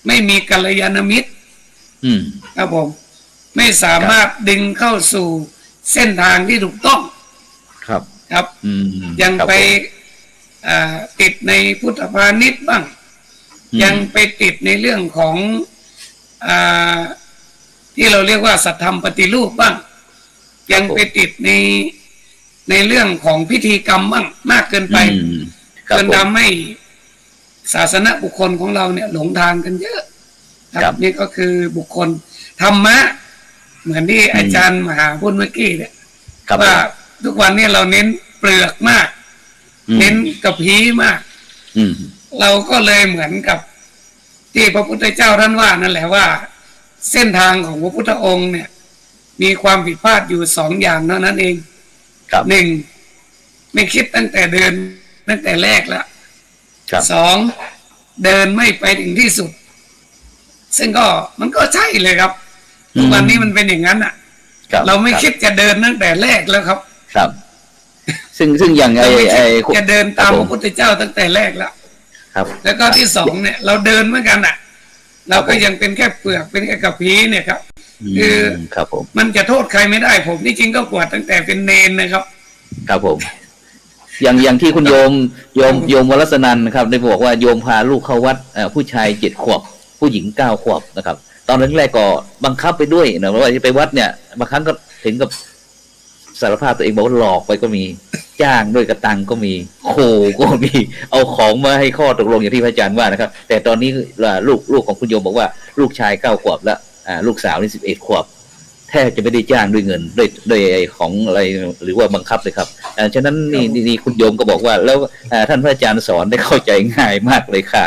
ไม่มีกัลยาณมิตรครับผมไม่สามารถดึงเข้าสู่เส้นทางที่ถูกต้องครับยังไปติดในพุทธพาณิชย์บ้างยังไปติดในเรื่องของที่เราเรียกว่าสัทธรรมปฏิรูปบ้างยังไปติดในเรื่องของพิธีกรรมบ้างมากเกินไปจนทำให้ศาสนบุคคลของเราเนี่ยหลงทางกันเยอะครับนี่ก็คือบุคคลธรรมะเหมือนที่อาจารย์มหาพูดเมื่อกี้เนี่ยว่าทุกวันนี้เราเน้นเปลือกมากเน้นกระพี้มากเราก็เลยเหมือนกับที่พระพุทธเจ้าท่านว่านั่นแหละว่าเส้นทางของพระพุทธองค์เนี่ยมีความผิดพลาดอยู่2อย่างเท่านั้นเอง1ไม่คิดตั้งแต่เดินตั้งแต่แรกแล้ว2เดินไม่ไปถึงที่สุดซึ่งก็มันก็ใช่เลยครับทุกวันนี้มันเป็นอย่างนั้นเราไม่คิดจะเดินตั้งแต่แรกแล้วครับ ซึ่งอย่างจะเดินตามพระพุทธเจ้าตั้งแต่แรกแล้วครับแล้วก็ที่สองเนี่ยเราเดินเหมือนกันอ่ะเราก็ยังเป็นแค่เปลือกเป็นแค่กระพี้เนี่ยครับคือครับผมมันจะโทษใครไม่ได้ผมที่จริงก็กวาดตั้งแต่เป็นเนนนะครับครับผมอย่างที่คุณโยมวรสนันนะครับได้บอกว่าโยมพาลูกเข้าวัดผู้ชาย7 ขวบผู้หญิง9 ขวบนะครับตอนนั้นแรกก็บังคับไปด้วยนะว่าที่ไปวัดเนี่ยบางครั้งก็ถึงกับสารภาพตัวเองบอกว่าหลอกไปก็มีจ้างด้วยกระตังก็มีโคก็มีเอาของมาให้ข้อตกลงอย่างที่พระอาจารย์ว่านะครับแต่ตอนนี้ลูกของคุณโยมบอกว่าลูกชาย9 ขวบแล้วลูกสาวนี่11 ขวบแทบจะไม่ได้จ้างด้วยเงินด้วยของอะไรหรือว่าบังคับเลยครับฉะนั้นนี่คุณโยมก็บอกว่าแล้วท่านพระอาจารย์สอนได้เข้าใจง่ายมากเลยค่ะ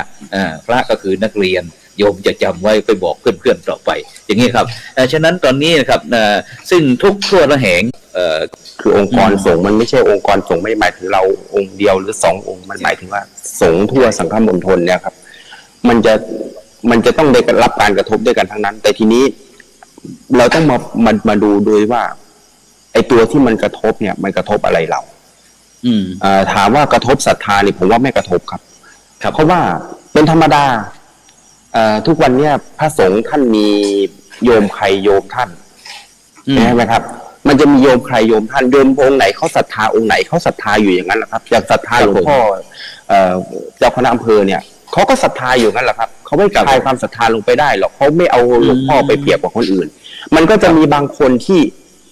พระก็คือนักเรียนโยมจะจำไว้ไปบอกเพื่อนๆต่อไปอย่างนี้ครับฉะนั้นตอนนี้นะครับซึ่งทุกทั่วระแหงคือองค์กรสงฆ์มันไม่ใช่องค์กรสงฆ์ไม่หมายถึงเราองค์เดียวหรือ2 องค์มันหมายถึงว่าสงฆ์ทั่วสังฆมณฑลเนี่ยครับมันจะต้องได้รับการกระทบด้วยกันทั้งนั้นแต่ทีนี้เราต้องมาดูโดยว่าไอ้ตัวที่มันกระทบเนี่ยมันกระทบอะไรเราถามว่ากระทบศรัทธานี่ผมว่าไม่กระทบครับเพราะว่าเป็นธรรมดาทุกวันเนี่ยพระสงฆ์ท่านมีโยมใครโยมท่านใช่ไหมครับมันจะมีโยมใครโยมท่านโยมองค์ไหนเขาศรัทธาองค์ไหนเขาศรัทธาอยู่อย่างนั้นแหละครับอย่างศรัทธาหลวงพ่อเจ้าคณะอำเภอเนี่ยเขาก็ศรัทธาอยู่งั้นแหละครับเขาไม่คลายความศรัทธาลงไปได้หรอกเขาไม่เอาหลวงพ่อไปเปรียบกับคนอื่นมันก็จะมีบางคนที่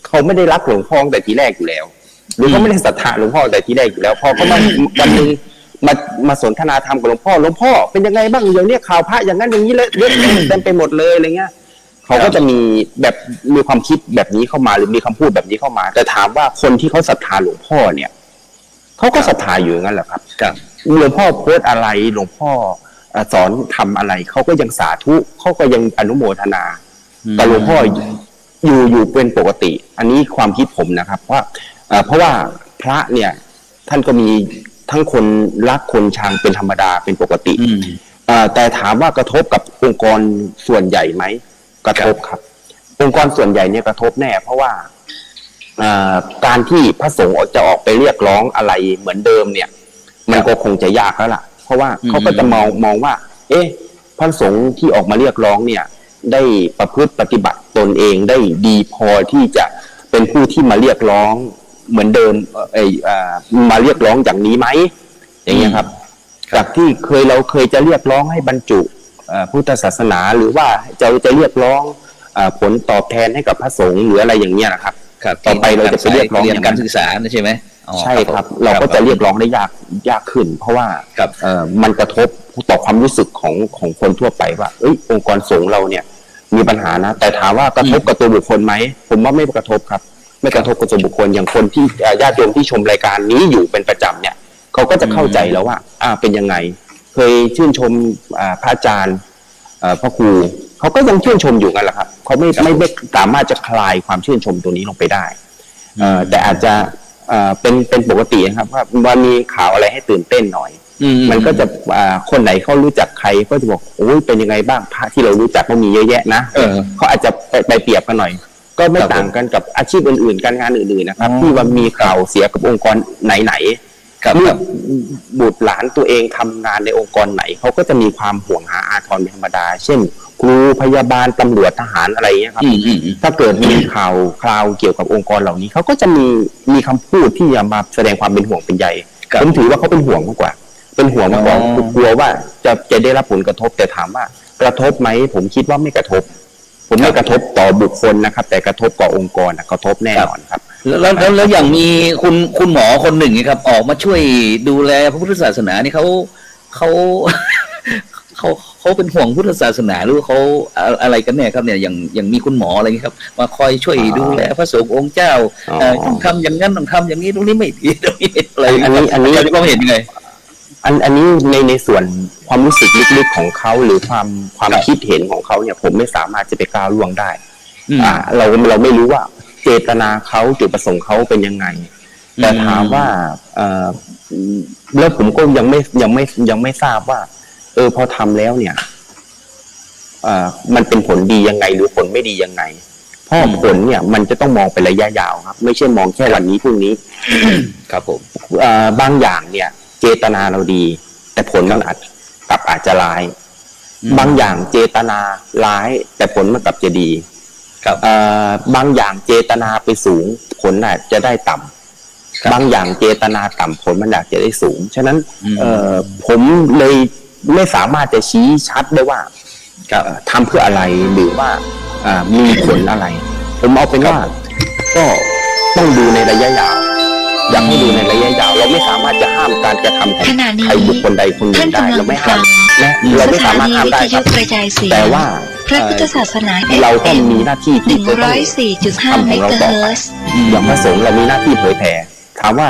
เขาไม่ได้รักหลวงพ่อแต่ทีแรกอยู่แล้วหรือเขาไม่ได้ศรัทธาหลวงพ่อแต่ทีแรกอยู่แล้วพอเขามาวันนึงมาสนทนาธรรมกับหลวงพ่อเป็นยังไงบ้างเดี๋ยวนี้ข่าวพระอย่างนั้นอย่างนี้เลยเยอะเต็มไปหมดเลยอะไรเงี้ยเขาก็จะมีความคิดแบบนี้เข้ามาหรือมีคำพูดแบบนี้เข้ามาแต่ถามว่าคนที่เขาศรัทธาหลวงพ่อเนี่ยเขาก็ศรัทธาอยู่งั้นแหละครับหลวงพ่อโพสอะไรหลวงพ่อสอนทำอะไรเขาก็ยังสาธุเขาก็ยังอนุโมทนาแต่หลวงพ่ออยู่เป็นปกติอันนี้ความคิดผมนะครับว่าเพราะว่าพระเนี่ยท่านก็มีทั้งคนรักคนชังเป็นธรรมดาเป็นปกติแต่ถามว่ากระทบกับองค์กรส่วนใหญ่ไหมกระทบครับองค์กรส่วนใหญ่เนี่ยกระทบแน่เพราะว่าการที่พระสงฆ์จะออกไปเรียกร้องอะไรเหมือนเดิมเนี่ยมันก็คงจะยากแล้วล่ะเพราะว่าเขาก็จะมองว่าพระสงฆ์ที่ออกมาเรียกร้องเนี่ยได้ประพฤติปฏิบัติตนเองได้ดีพอที่จะเป็นผู้ที่มาเรียกร้องเหมือนเดิมมาเรียกร้องอย่างนี้ไหมอย่างเงี้ยครับจากที่เราเคยจะเรียกร้องให้บรรจุพุทธศาสนาหรือว่าจะเรียกร้องผลตอบแทนให้กับพระสงฆ์หรืออะไรอย่างเงี้ยนะครับต่อไปเราจะไปเรียกร้องอย่างการศึกษาใช่ไหมใช่ครับเราก็จะเรียกร้องได้ยากขึ้นเพราะว่ามันกระทบต่อความรู้สึกของคนทั่วไปว่าองค์กรสงฆ์เราเนี่ยมีปัญหานะแต่ถามว่ากระทบกับตัวบุคคลไหมผมว่าไม่กระทบครับไม่กระทบกับตัวบุคคลอย่างคนที่ญาติโยมที่ชมรายการนี้อยู่เป็นประจำเนี่ยเขาก็จะเข้าใจแล้วว่าเป็นยังไงเคยชื่นชมพระอาจารย์พระครูเขาก็ยังชื่นชมอยู่กันแหละครับเขาไม่สามารถจะคลายความชื่นชมตัวนี้ลงไปได้แต่อาจจะเป็นปกตินะครับว่ามีข่าวอะไรให้ตื่นเต้นหน่อยมันก็จะคนไหนเขารู้จักใครก็จะบอกโอ้ยเป็นยังไงบ้างพระที่เรารู้จักก็มีเยอะแยะนะเขาอาจจะไปเปรียบกันหน่อยก็ไม่ต่างกันกับอาชีพอื่นๆการงานอื่นๆนะครับที่ว่ามีข่าวเสียกับองค์กรไหนๆเมื่อบุตรหลานตัวเองทำงานในองค์กรไหนเขาก็จะมีความห่วงหาอาทรเป็นธรรมดาเช่นครูพยาบาลตำรวจทหารอะไรเงี้ยครับถ้าเกิดมีข่าวคราวเกี่ยวกับองค์กรเหล่านี้เขาก็จะมีคำพูดที่จะมาแสดงความเป็นห่วงเป็นใยผมถือว่าเขาเป็นห่วงมากกว่าเป็นห่วงมากกว่ากลัวว่าจะได้รับผลกระทบแต่ถามว่ากระทบไหมผมคิดว่าไม่กระทบผมไม่กระทบต่อบุคคลนะครับแต่กระทบต่อองค์กรกระทบแน่นอนครับแล้วอย่างมีคุณหมอคนหนึ่งครับออกมาช่วยดูแลพระพุทธศาสนานี่เขาเป็นห่วงพุทธศาสนาหรือเขาอะไรกันแน่ครับเนี่ยอย่างมีคุณหมออะไรอย่างนี้ครับมาคอยช่วยดูแลพระสงฆ์องค์เจ้าต้องทำอย่างนั้นต้องทำอย่างนี้ตรงนี้ไม่ดีตรงนี้อะไรอันนี้ก็เห็นยังไงอันนี้ในส่วนความรู้สึกลึกๆของเขาหรือความคิดเห็นของเขาเนี่ยผมไม่สามารถจะไปก้าวล่วงได้เราไม่รู้ว่าเจตนาเขาจุดประสงค์เขาเป็นยังไงแต่ถามว่าแล้วผมก็ยังไม่ทราบว่าพอทำแล้วเนี่ยมันเป็นผลดียังไงหรือผลไม่ดียังไง เพราะผลเนี่ยมันจะต้องมองเป็นระยะยาวครับไม่ใช่มองแค่วันนี้พรุ่งนี้ ครับผม บางอย่างเนี่ยเจตนาเราดี แต่ผลมันอาจจะร้ายบางอย่างเจตนาร้ายแต่ผลมันกลับจะดี ครับ บางอย่างเจตนาไปสูงผลอาจจะได้ต่ำบางอย่างเจตนาต่ำผลมันอาจจะได้สูงฉะนั้นผมเลยไม่สามารถจะชี้ชัดได้ว่าทำเพื่ออะไรหรือว่ามีผลอะไรผมเอาเป็นว่าก็ต้องดูในระยะยาวอยากให้ดูในระยะยาวเราไม่สามารถจะห้ามการกระทำของใครบุคคลใดคนหนึ่งได้เราไม่ห้ามและเราไม่สามารถห้ามได้ครับแต่ว่า พระพุทธศาสนา เราก็มีหน้าที่ที่จะต้องทำของเราต่อไปอย่างพระสงฆ์เรามีหน้าที่เผยแผ่ถามว่า